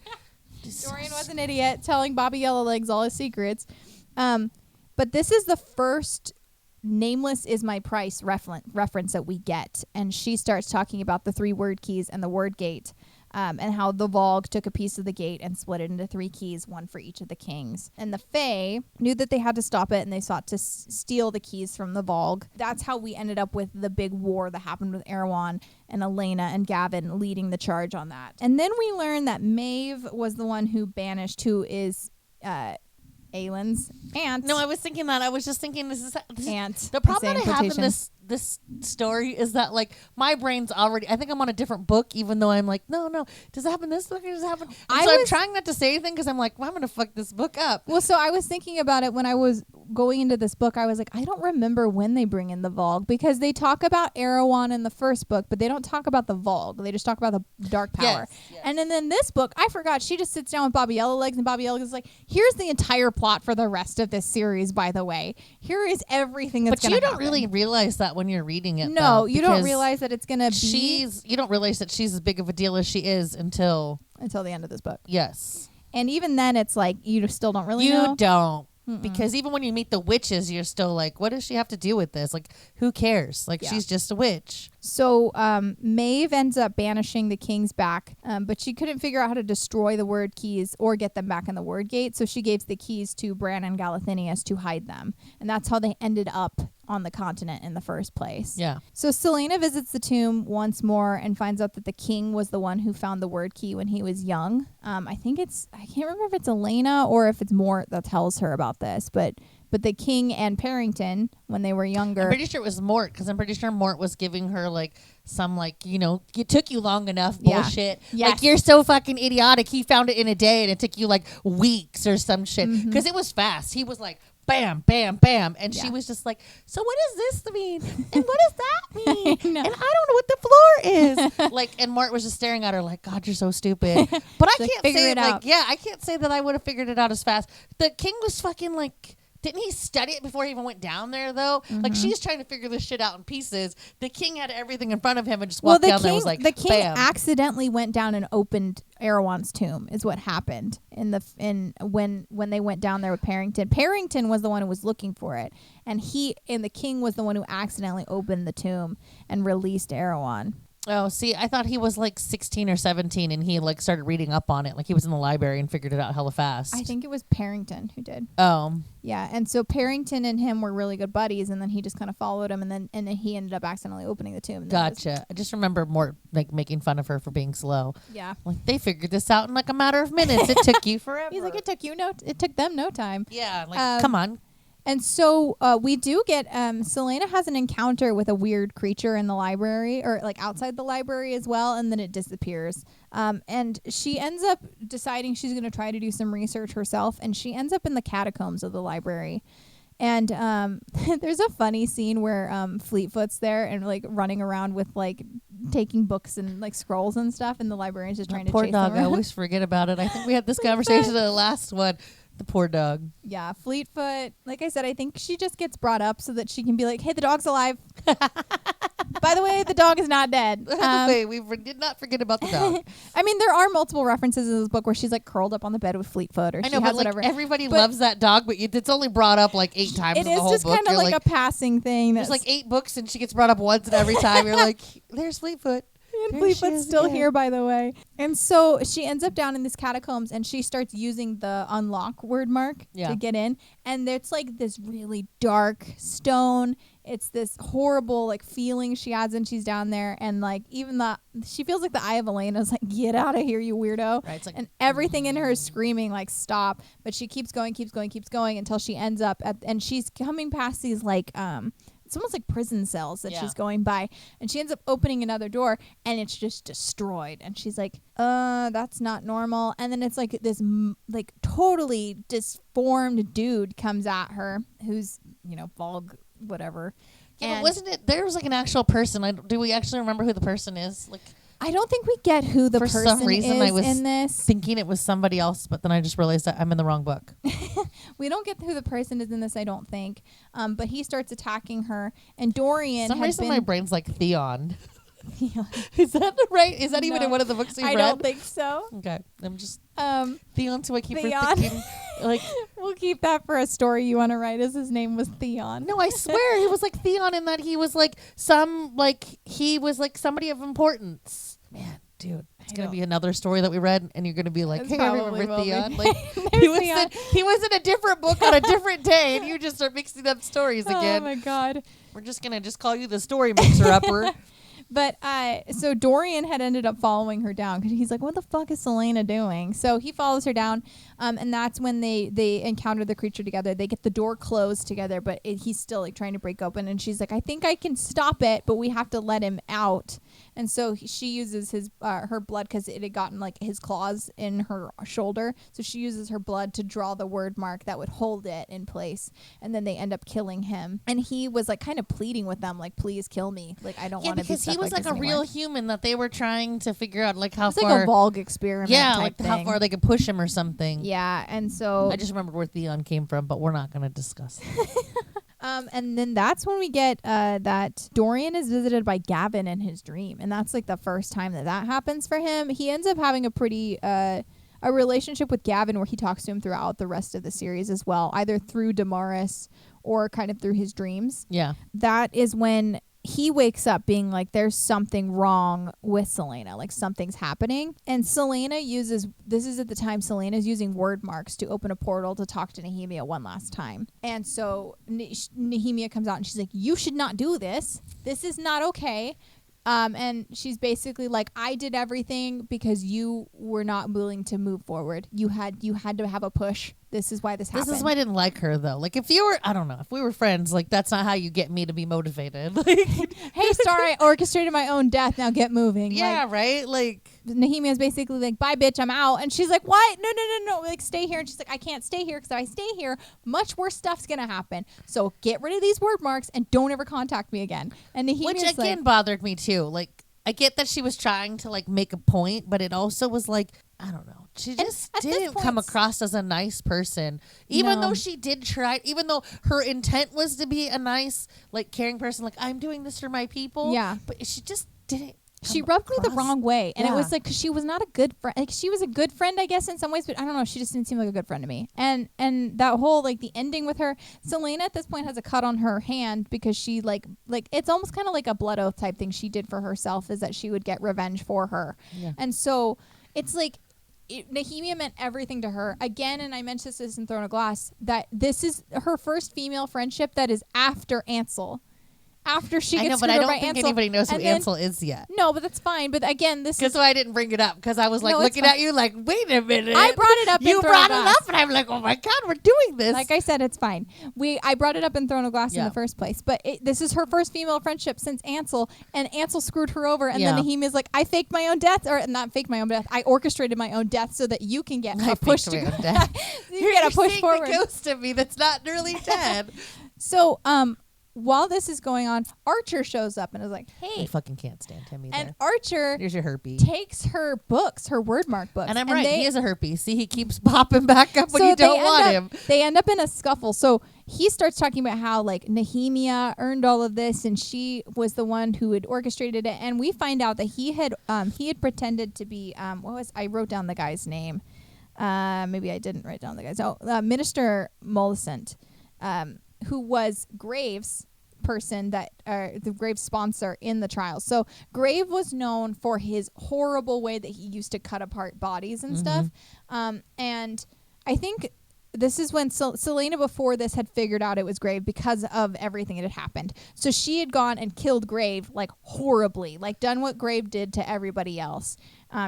Dorian was an idiot telling Baba Yellowlegs all his secrets. But this is the first nameless is my price reference that we get. And she starts talking about the 3 word keys and the word gate. And how the Vogue took a piece of the gate and split it into 3 keys, 1 for each of the kings. And the Fae knew that they had to stop it, and they sought to steal the keys from the Vogue. That's how we ended up with the big war that happened with Erewhon and Elena and Gavin leading the charge on that. And then we learned that Maeve was the one who banished, who is Aelin's aunt. No, I was thinking that. I was just thinking this is aunt. the problem that I have in this story is that like my brain's already. I think I'm on a different book, even though I'm like, no. Does it happen in this book or does it happen? I'm trying not to say anything because I'm like, well, I'm gonna fuck this book up. Well, so I was thinking about it when I was going into this book. I was like, I don't remember when they bring in the Vogue because they talk about Erewhon in the first book, but they don't talk about the Vogue. They just talk about the Dark Power. Yes. And then in this book, I forgot. She just sits down with Baba Yellowlegs, and Baba Yellowlegs is like, here's the entire plot for the rest of this series. By the way, here is everything that's going to happen. But you don't really realize that when you're reading it. No, you don't realize that it's going to be. You don't realize that she's as big of a deal as she is until the end of this book. Yes. And even then, it's like you still don't really know. You don't. Because even when you meet the witches, you're still like, what does she have to do with this? Like, who cares? Like, she's just a witch. So Maeve ends up banishing the kings back, but she couldn't figure out how to destroy the word keys or get them back in the word gate. So she gave the keys to Bran and Galathinius to hide them. And that's how they ended up on the continent in the first place. Yeah. So Selena visits the tomb once more and finds out that the king was the one who found the word key when he was young. I can't remember if it's Elena or if it's Mort that tells her about this, but the king and Parrington, when they were younger. I'm pretty sure it was Mort, because I'm pretty sure Mort was giving her like some like, you know, it took you long enough bullshit. Yes. Like, you're so fucking idiotic. He found it in a day and it took you like weeks or some shit. Because it was fast. He was like, bam, bam, bam. And she was just like, so what does this mean? And what does that mean? And I don't know what the floor is. Like, and Mort was just staring at her like, God, you're so stupid. But I can't say it like, I can't say that I would have figured it out as fast. The king was fucking like, didn't he study it before he even went down there, though? Like, she's trying to figure this shit out in pieces. The king had everything in front of him and just walked down there and was like, the king bam. accidentally went down and opened Erewhon's tomb, is what happened when they went down there with Parrington. Parrington was the one who was looking for it, and the king was the one who accidentally opened the tomb and released Erewhon. Oh, see, I thought he was like 16 or 17 and he like started reading up on it. Like he was in the library and figured it out hella fast. I think it was Parrington who did. Oh. Yeah, and so Parrington and him were really good buddies, and then he just kind of followed him, and then he ended up accidentally opening the tomb. Gotcha. I just remember Mort like making fun of her for being slow. Yeah. Like, they figured this out in like a matter of minutes. It took you forever. He's like, it took them no time. Yeah, like, come on. And so we do get Selena has an encounter with a weird creature in the library, or like outside the library as well, and then it disappears. And she ends up deciding she's going to try to do some research herself, and she ends up in the catacombs of the library. And there's a funny scene where Fleetfoot's there and like running around with like taking books and like scrolls and stuff, and the librarian's just trying to chase them around. I always forget about it. I think we had this conversation in the last one. The poor dog. Yeah, Fleetfoot. Like I said, I think she just gets brought up so that she can be like, "Hey, the dog's alive." By the way, the dog is not dead. Wait, we did not forget about the dog. I mean, there are multiple references in this book where she's like curled up on the bed with Fleetfoot, or I she know, has but like whatever. everybody loves that dog, but it's only brought up like 8 times in the whole book. It is just kind of like a passing thing. There's like 8 books, and she gets brought up once, and every time you're like, "There's Fleetfoot." Sleep, but still here, by the way. And so she ends up down in these catacombs, and she starts using the unlock word mark to get in. And it's like this really dark stone. It's this horrible like feeling she has, and she's down there, and like even she feels like the Eye of Elena is like, get out of here, you weirdo. Right, like, and everything in her is screaming like, stop. But she keeps going until she ends up and she's coming past these like it's almost like prison cells that she's going by, and she ends up opening another door, and it's just destroyed, and she's like, that's not normal. And then it's like this like totally disformed dude comes at her, who's Volg whatever. Yeah, but wasn't it? There was like an actual person. Do we actually remember who the person is? Like, I don't think we get who the person is. For some reason, I was in this thinking it was somebody else, but then I just realized that I'm in the wrong book. We don't get who the person is in this, I don't think. But he starts attacking her, and Dorian. For some reason, my brain's like Theon. Is that right? Is that even in one of the books you've read? I don't think so. Okay, I'm just Theon. So I keep thinking like we'll keep that for a story you want to write. As his name was Theon. No, I swear he was like Theon in that he was like somebody of importance. Man, dude, it's gonna be another story that we read, and you're gonna be like, "Hey, I remember Theon." Like he was in a different book on a different day, and you just start mixing up stories again. Oh my god, we're just gonna call you the story mixer upper. But so Dorian had ended up following her down because he's like, what the fuck is Selena doing? So he follows her down, and that's when they encounter the creature together. They get the door closed together, but he's still like trying to break open, and she's like, I think I can stop it, but we have to let him out. And so she uses her blood because it had gotten like his claws in her shoulder, so she uses her blood to draw the word mark that would hold it in place, and then they end up killing him. And he was like kind of pleading with them, like, please kill me, like I don't want to be stuck. He was like a real human that they were trying to figure out like how far. It's like a Volg experiment. Yeah, type like thing. how far they could push him or something. Yeah, and so I just remembered where Theon came from, but we're not going to discuss that. And then that's when we get that Dorian is visited by Gavin in his dream, and that's like the first time that happens for him. He ends up having a pretty a relationship with Gavin where he talks to him throughout the rest of the series as well, either through Damaris or kind of through his dreams. Yeah, that is when he wakes up being like, there's something wrong with Selena, like something's happening. And Selena this is at the time Selena's using word marks to open a portal to talk to Nehemia one last time. And so Nehemia comes out and she's like, you should not do this. This is not okay. And she's basically like, I did everything because you were not willing to move forward. You had to have a push. This is why this happened. This is why I didn't like her, though. Like, if you were, I don't know, if we were friends, like, that's not how you get me to be motivated. Like, hey, sorry, I orchestrated my own death. Now get moving. Yeah, like, right? Like, Nehemia's basically like, bye, bitch, I'm out. And she's like, what? No. Like, stay here. And she's like, I can't stay here because if I stay here, much worse stuff's going to happen. So get rid of these word marks and don't ever contact me again. And Nehemia's which, again, bothered me, too. Like, I get that she was trying to, like, make a point, but it also was like, I don't know. She just didn't come across as a nice person. Even though she did try, even though her intent was to be a nice, like, caring person, like, I'm doing this for my people. Yeah. But she just didn't. She rubbed me the wrong way. And it was like, 'cause she was not a good friend. Like, she was a good friend, I guess, in some ways, but I don't know. She just didn't seem like a good friend to me. And that whole, like, the ending with her, Selena at this point has a cut on her hand because she, like it's almost kind of like a blood oath type thing she did for herself, is that she would get revenge for her. Yeah. And so it's like, Nehemia meant everything to her. Again, and I mentioned this in Throne of Glass, that this is her first female friendship that is after Ansel. After she gets screwed over by Ansel. I don't think anybody knows who Ansel is yet. No, but that's fine. But again, this is... That's why I didn't bring it up, because I was like looking at you like, wait a minute. I brought it up in Throne of Glass. You brought it up, and I'm like, oh my God, we're doing this. Like I said, it's fine. I brought it up in Throne of Glass in the first place. But this is her first female friendship since Ansel, and Ansel screwed her over. And then Nehemia's like, I faked my own death. Or not faked my own death. I orchestrated my own death so that you can get a push to go. You get a push forward. The ghost of me that's not really dead. So, while this is going on, Archer shows up and is like, hey. I fucking can't stand him either. And Archer here's your herpy. Takes her books, her word mark books. And I'm right, he is a herpy. See, he keeps popping back up when you don't want him. They end up in a scuffle. So he starts talking about how, like, Nehemia earned all of this and she was the one who had orchestrated it. And we find out that he had pretended to be, I wrote down the guy's name. Maybe I didn't write down the guy's. Minister Mollicent, who was Graves' person that the Grave's sponsor in the trial. So Grave was known for his horrible way that he used to cut apart bodies and stuff. And I think this is when Selena before this had figured out it was Grave because of everything that had happened. So she had gone and killed Grave like horribly, like done what Grave did to everybody else.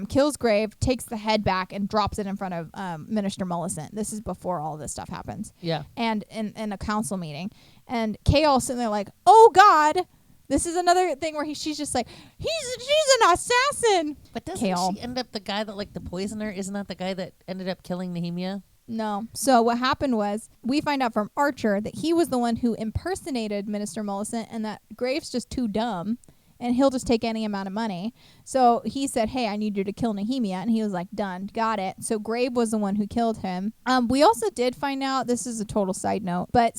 Kills Grave, takes the head back and drops it in front of Minister Millicent. This is before all this stuff happens. Yeah. And in a council meeting. And Chaos sitting there like, oh God. This is another thing where she's just like, she's an assassin. But doesn't she end up the guy that like the poisoner? Isn't that the guy that ended up killing Nehemia? No. So what happened was we find out from Archer that he was the one who impersonated Minister Millicent and that Graves just too dumb and he'll just take any amount of money. So he said, hey, I need you to kill Nehemia. And he was like, done. Got it. So Grave was the one who killed him. We also did find out, this is a total side note, but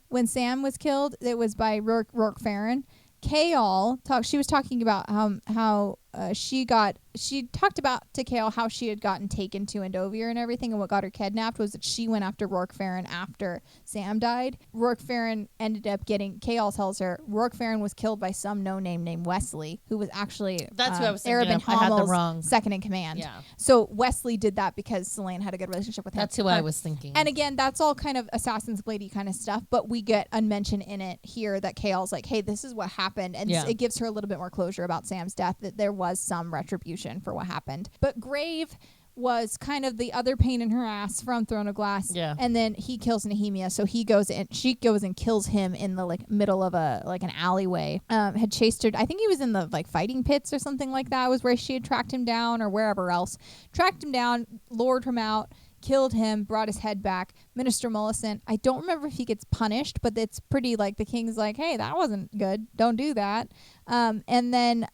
when Sam was killed, it was by Rourke Farron. Kale she was talking about how she talked about to Kale how she had gotten taken to Endovir and everything, and what got her kidnapped was that she went after Rourke Farron after Sam died. Rourke Farron ended up getting, Kale tells her, Rourke Farron was killed by some no-name named Wesley, who was actually that's who I was Arab thinking and of. I had the wrong Hommel's second in command. Yeah. So Wesley did that because Selene had a good relationship with him. That's who I was thinking. And again, that's all kind of Assassin's Blade-y kind of stuff, but we get a mention in it here that Kale's like, hey, this is what happened, and it gives her a little bit more closure about Sam's death, that there was some retribution for what happened. But Grave was kind of the other pain in her ass from Throne of Glass. Yeah. And then he kills Nehemia, so she goes and kills him in the like middle of an alleyway. Had chased her. I think he was in the like fighting pits or something like that, was where she had tracked him down, or wherever else. Tracked him down, lured him out, killed him, brought his head back. Minister Millicent, I don't remember if he gets punished, but it's pretty like the king's like, hey, that wasn't good. Don't do that. And then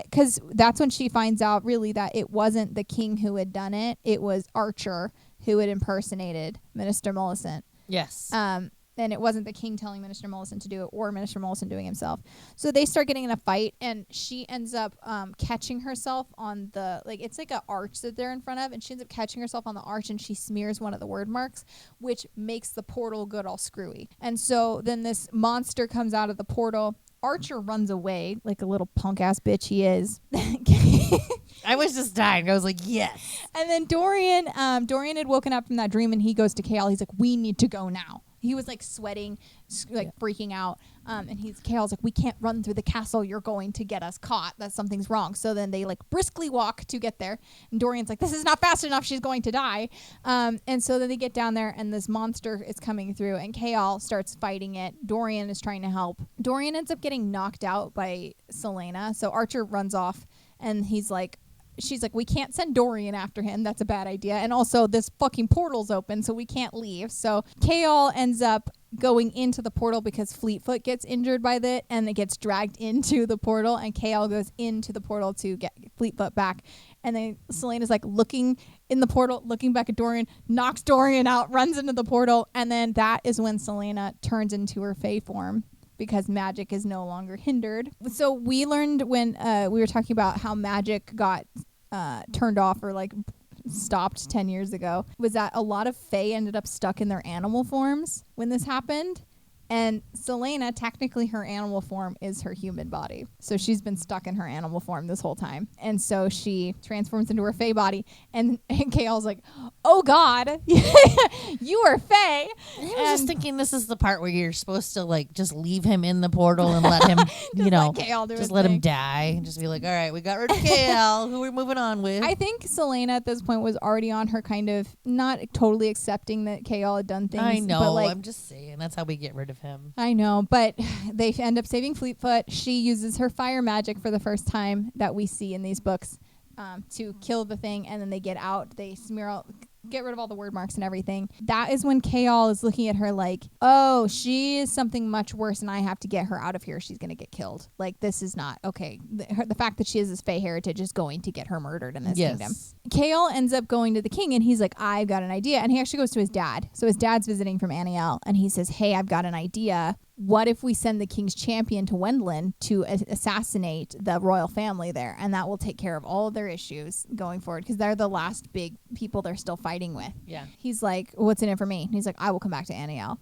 because that's when she finds out really that it wasn't the king who had done it. It was Archer who had impersonated Minister Millicent. Yes. And it wasn't the king telling Minister Millicent to do it or Minister Millicent doing it himself. So they start getting in a fight, and she ends up catching herself on the, like, it's like an arch that they're in front of, and she ends up catching herself on the arch, and she smears one of the word marks, which makes the portal go all screwy. And so then this monster comes out of the portal. Archer runs away like a little punk ass bitch he is. I was just dying. I was like, yes. And then Dorian had woken up from that dream, and he goes to Kale. He's like, we need to go now. He was like sweating, like freaking out. And Kale's like, we can't run through the castle. You're going to get us caught. That something's wrong. So then they like briskly walk to get there. And Dorian's like, this is not fast enough. She's going to die. And so then they get down there, and this monster is coming through, and Kale starts fighting it. Dorian is trying to help. Dorian ends up getting knocked out by Selena. So Archer runs off, and she's like, we can't send Dorian after him. That's a bad idea. And also, this fucking portal's open, so we can't leave. So Kale ends up going into the portal because Fleetfoot gets injured by that, and it gets dragged into the portal, and Kale goes into the portal to get Fleetfoot back. And then Selena's like looking in the portal, looking back at Dorian, knocks Dorian out, runs into the portal, and then that is when Selena turns into her Fae form, because magic is no longer hindered. So we learned when we were talking about how magic got turned off or like stopped 10 years ago, was that a lot of Fae ended up stuck in their animal forms when this happened. And Selena, technically her animal form is her human body. So she's been stuck in her animal form this whole time. And so she transforms into her Fae body. And Kale's like, oh God, you are Fae. I was just thinking this is the part where you're supposed to like just leave him in the portal and let him, just let him die. Just be like, all right, we got rid of Kale. Who we're moving on with? I think Selena at this point was already on her kind of not totally accepting that Kale had done things. I know. But like, I'm just saying that's how we get rid of him. I know, but they end up saving Fleetfoot. She uses her fire magic for the first time that we see in these books to kill the thing, and then they get out. They get rid of all the word marks and everything. That is when Kale is looking at her like, oh, she is something much worse, and I have to get her out of here. She's going to get killed. Like, this is not okay. The fact that she has this Fae heritage is going to get her murdered in this kingdom. Kale ends up going to the king, and he's like, I've got an idea. And he actually goes to his dad. So his dad's visiting from Aniel, and he says, hey, I've got an idea. What if we send the king's champion to Wendlin to assassinate the royal family there? And that will take care of all of their issues going forward, because they're the last big people they're still fighting with. Yeah. He's like, what's in it for me? And he's like, I will come back to Aniel.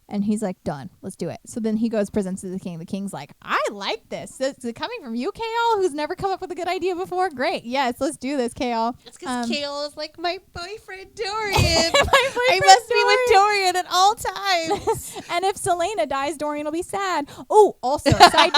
And he's like, done. Let's do it. So then he goes, presents it to the king. The king's like, I like this. Is it coming from you, Kale, who's never come up with a good idea before? Great. Yes, let's do this, Kale. It's because Kale is like my boyfriend Dorian. I must be with Dorian at all times. And if Selena dies, Dorian will be sad. Oh, also, side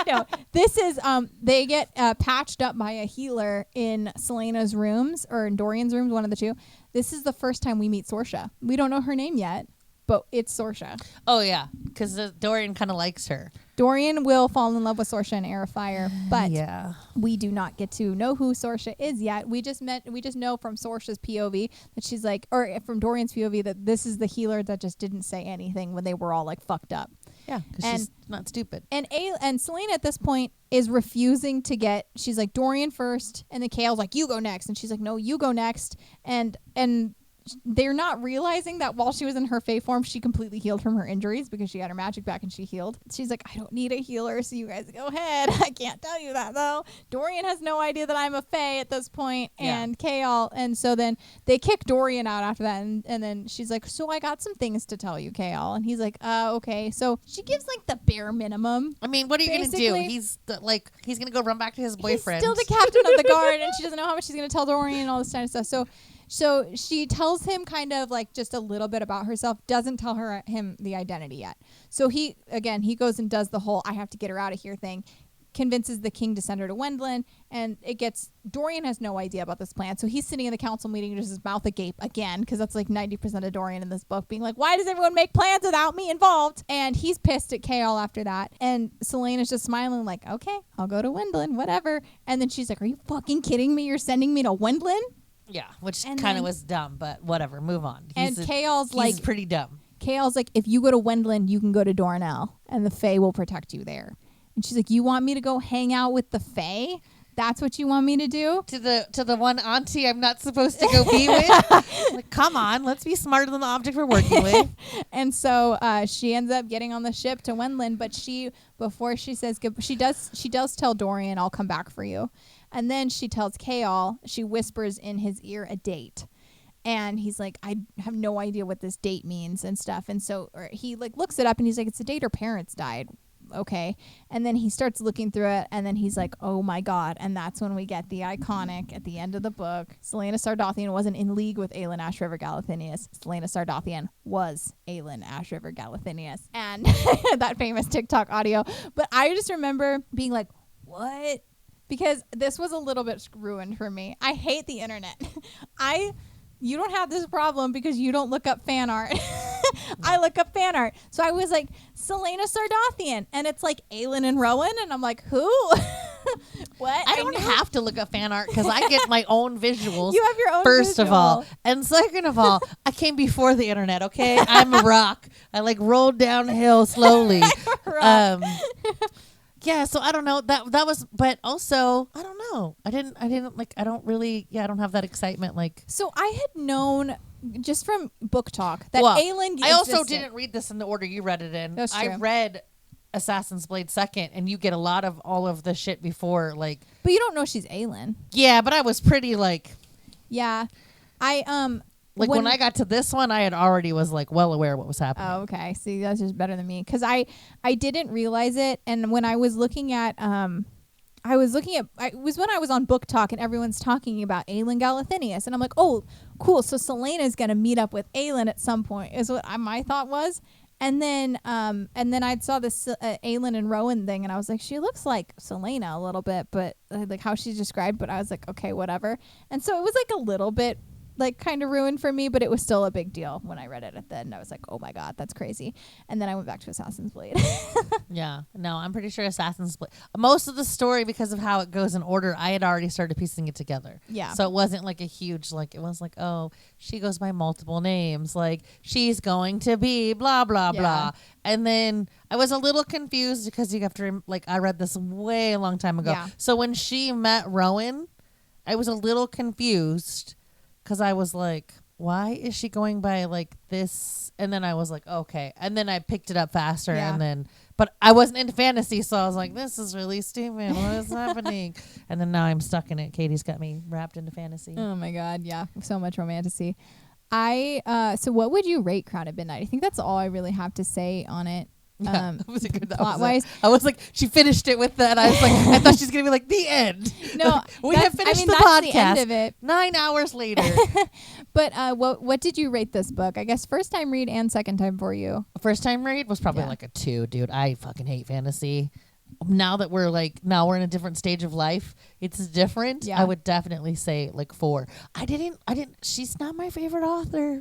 note. This is, they get patched up by a healer in Selena's rooms or in Dorian's rooms, one of the two. This is the first time we meet Sorsha. We don't know her name yet, but it's Sorsha. Oh, yeah, because Dorian kind of likes her. Dorian will fall in love with Sorsha in Air of Fire, but yeah, we do not get to know who Sorsha is yet. We just know from Sorsha's POV that she's like, or from Dorian's POV that this is the healer that just didn't say anything when they were all like fucked up. Yeah, because she's not stupid. And Selena at this point is refusing to get. She's like, Dorian first, and then Kale's like, you go next, and she's like, no, you go next, and they're not realizing that while she was in her Fae form, she completely healed from her injuries because she had her magic back and she healed. She's like, I don't need a healer, so you guys go ahead. I can't tell you that, though. Dorian has no idea that I'm a Fae at this point, and Kale. And so then they kick Dorian out after that, and then she's like, so I got some things to tell you, Kale. And he's like, okay. So she gives like the bare minimum. I mean, what are you going to do? He's he's going to go run back to his boyfriend. He's still the captain of the guard, and she doesn't know how much she's going to tell Dorian and all this kind of stuff. So she tells him kind of like just a little bit about herself, doesn't tell him the identity yet. So he goes and does the whole I have to get her out of here thing, convinces the king to send her to Wendlin, and Dorian has no idea about this plan. So he's sitting in the council meeting, just his mouth agape again, because that's like 90% of Dorian in this book, being like, why does everyone make plans without me involved? And he's pissed at Kale after that. And Selena's just smiling like, okay, I'll go to Wendlin, whatever. And then she's like, are you fucking kidding me? You're sending me to Wendlin? Yeah, which kind of was dumb, but whatever. Move on. He's pretty dumb. Kale's like, if you go to Wendlin, you can go to Dornell, and the Fae will protect you there. And she's like, you want me to go hang out with the Fae? That's what you want me to do? To the one auntie I'm not supposed to go be with? Like, come on, let's be smarter than the object we're working with. And so she ends up getting on the ship to Wendlin, but before she says good, she does tell Dorian, I'll come back for you. And then she tells Kale, she whispers in his ear a date. And he's like, I have no idea what this date means and stuff. And so he like looks it up and he's like, it's the date her parents died. Okay. And then he starts looking through it and then he's like, oh my God. And that's when we get the iconic at the end of the book. Selena Sardathian wasn't in league with Aelin Ash River Galathinius. Selena Sardathian was Aelin Ash River Galathinius. And that famous TikTok audio. But I just remember being like, what? Because this was a little bit ruined for me. I hate the internet. You don't have this problem because you don't look up fan art. I look up fan art. So I was like, Selena Sardathian. And it's like Aelin and Rowan. And I'm like, who? What? I don't have to look up fan art because I get my own visuals. You have your own first of all. And second of all, I came before the internet, okay? I'm a rock. I like rolled downhill slowly. Yeah, so I don't know. That was, but also I don't know. I don't have that excitement. Like, so I had known just from book talk that Aelin. I also didn't read this in the order you read it in. That's true. I read Assassin's Blade second, and you get a lot of all of the shit before, like. But you don't know she's Aelin. Yeah, but I was pretty like. Yeah, Like when I got to this one, I had already was like well aware of what was happening. Oh, okay. See, that's just better than me because I didn't realize it, and when I was looking at it was when I was on Book Talk and everyone's talking about Aelin Galathinius, and I'm like, oh, cool. So Selena's gonna meet up with Aelin at some point, is what my thought was. And then I saw this Aelin and Rowan thing, and I was like, she looks like Selena a little bit, but like how she's described. But I was like, okay, whatever. And so it was like a little bit like kind of ruined for me, but it was still a big deal when I read it at the end. I was like, oh my God, that's crazy. And then I went back to Assassin's Blade. Yeah, no, I'm pretty sure Assassin's Blade, most of the story, because of how it goes in order, I had already started piecing it together. Yeah. So it wasn't like a huge, like, it was like, oh, she goes by multiple names. Like, she's going to be blah, blah, blah. And then I was a little confused because you have to, like, I read this way a long time ago. Yeah. So when she met Rowan, I was a little confused. Because I was like, why is she going by like this? And then I was like, okay. And then I picked it up faster. Yeah. And then, but I wasn't into fantasy. So I was like, this is really stupid. What is happening? And then now I'm stuck in it. Katie's got me wrapped into fantasy. Oh my God. Yeah. So much romantasy. So what would you rate Crown of Midnight? I think that's all I really have to say on it. Yeah, that was a good plot wise. I was like, she finished it with that. I was like, I thought she's gonna be like the end. No, we have finished the that's podcast. the end of it. 9 hours later. But what did you rate this book? I guess first time read and second time for you. First time read was probably like a 2, dude. I fucking hate fantasy. Now that we're in a different stage of life, it's different. Yeah. I would definitely say like 4. I didn't she's not my favorite author.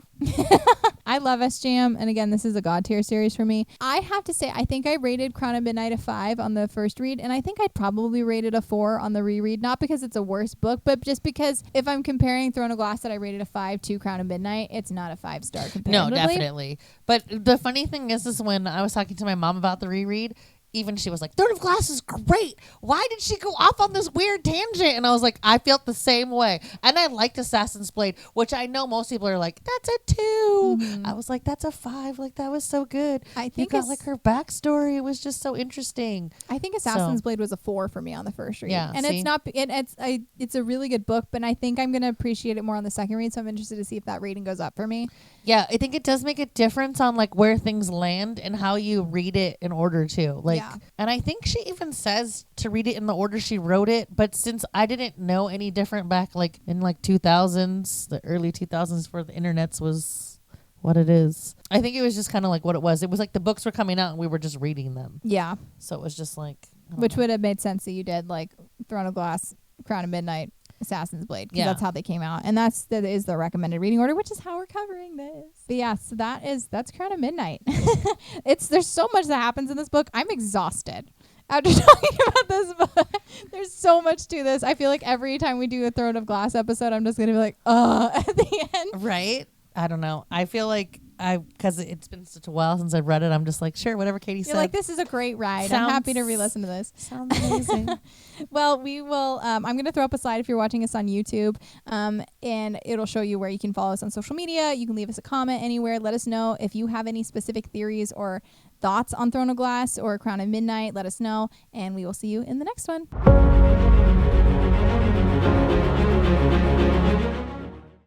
I love SJM, and again, this is a God tier series for me. I have to say, I think I rated Crown of Midnight a 5 on the first read, and I think I'd probably rate it a 4 on the reread. Not because it's a worse book, but just because if I'm comparing Throne of Glass that I rated a 5 to Crown of Midnight, it's not a 5-star comparatively. No, definitely. But the funny thing is when I was talking to my mom about the reread, even she was like, Throne of Glass is great. Why did she go off on this weird tangent? And I was like, I felt the same way. And I liked Assassin's Blade, which I know most people are like, that's a 2. Mm-hmm. I was like, that's a 5. Like, that was so good. I think you got like her backstory. It was just so interesting. I think Assassin's Blade was a 4 for me on the first read. Yeah, and see? it's a really good book, but I think I'm going to appreciate it more on the second read, so I'm interested to see if that rating goes up for me. Yeah, I think it does make a difference on like where things land and how you read it in order to. Like, and I think she even says to read it in the order she wrote it, but since I didn't know any different back like in like 2000s, the early 2000s where the internets was what it is. I think it was just kind of like what it was. It was like the books were coming out and we were just reading them. Yeah. So it was just like which would have made sense that you did like Throne of Glass, Crown of Midnight, Assassin's Blade, because that's how they came out, and that is the recommended reading order, which is how we're covering this. But yeah, so that's Crown of Midnight. There's so much that happens in this book. I'm exhausted after talking about this book. There's so much to this. I feel like every time we do a Throne of Glass episode, I'm just gonna be like, at the end. Right? I don't know. I feel like because it's been such a while since I've read it, I'm just like, sure, whatever Katie said. You're like, this is a great ride. I'm happy to re-listen to this. Sounds amazing. Well, we will. I'm going to throw up a slide if you're watching us on YouTube, and it'll show you where you can follow us on social media. You can leave us a comment anywhere. Let us know if you have any specific theories or thoughts on Throne of Glass or Crown of Midnight. Let us know, and we will see you in the next one.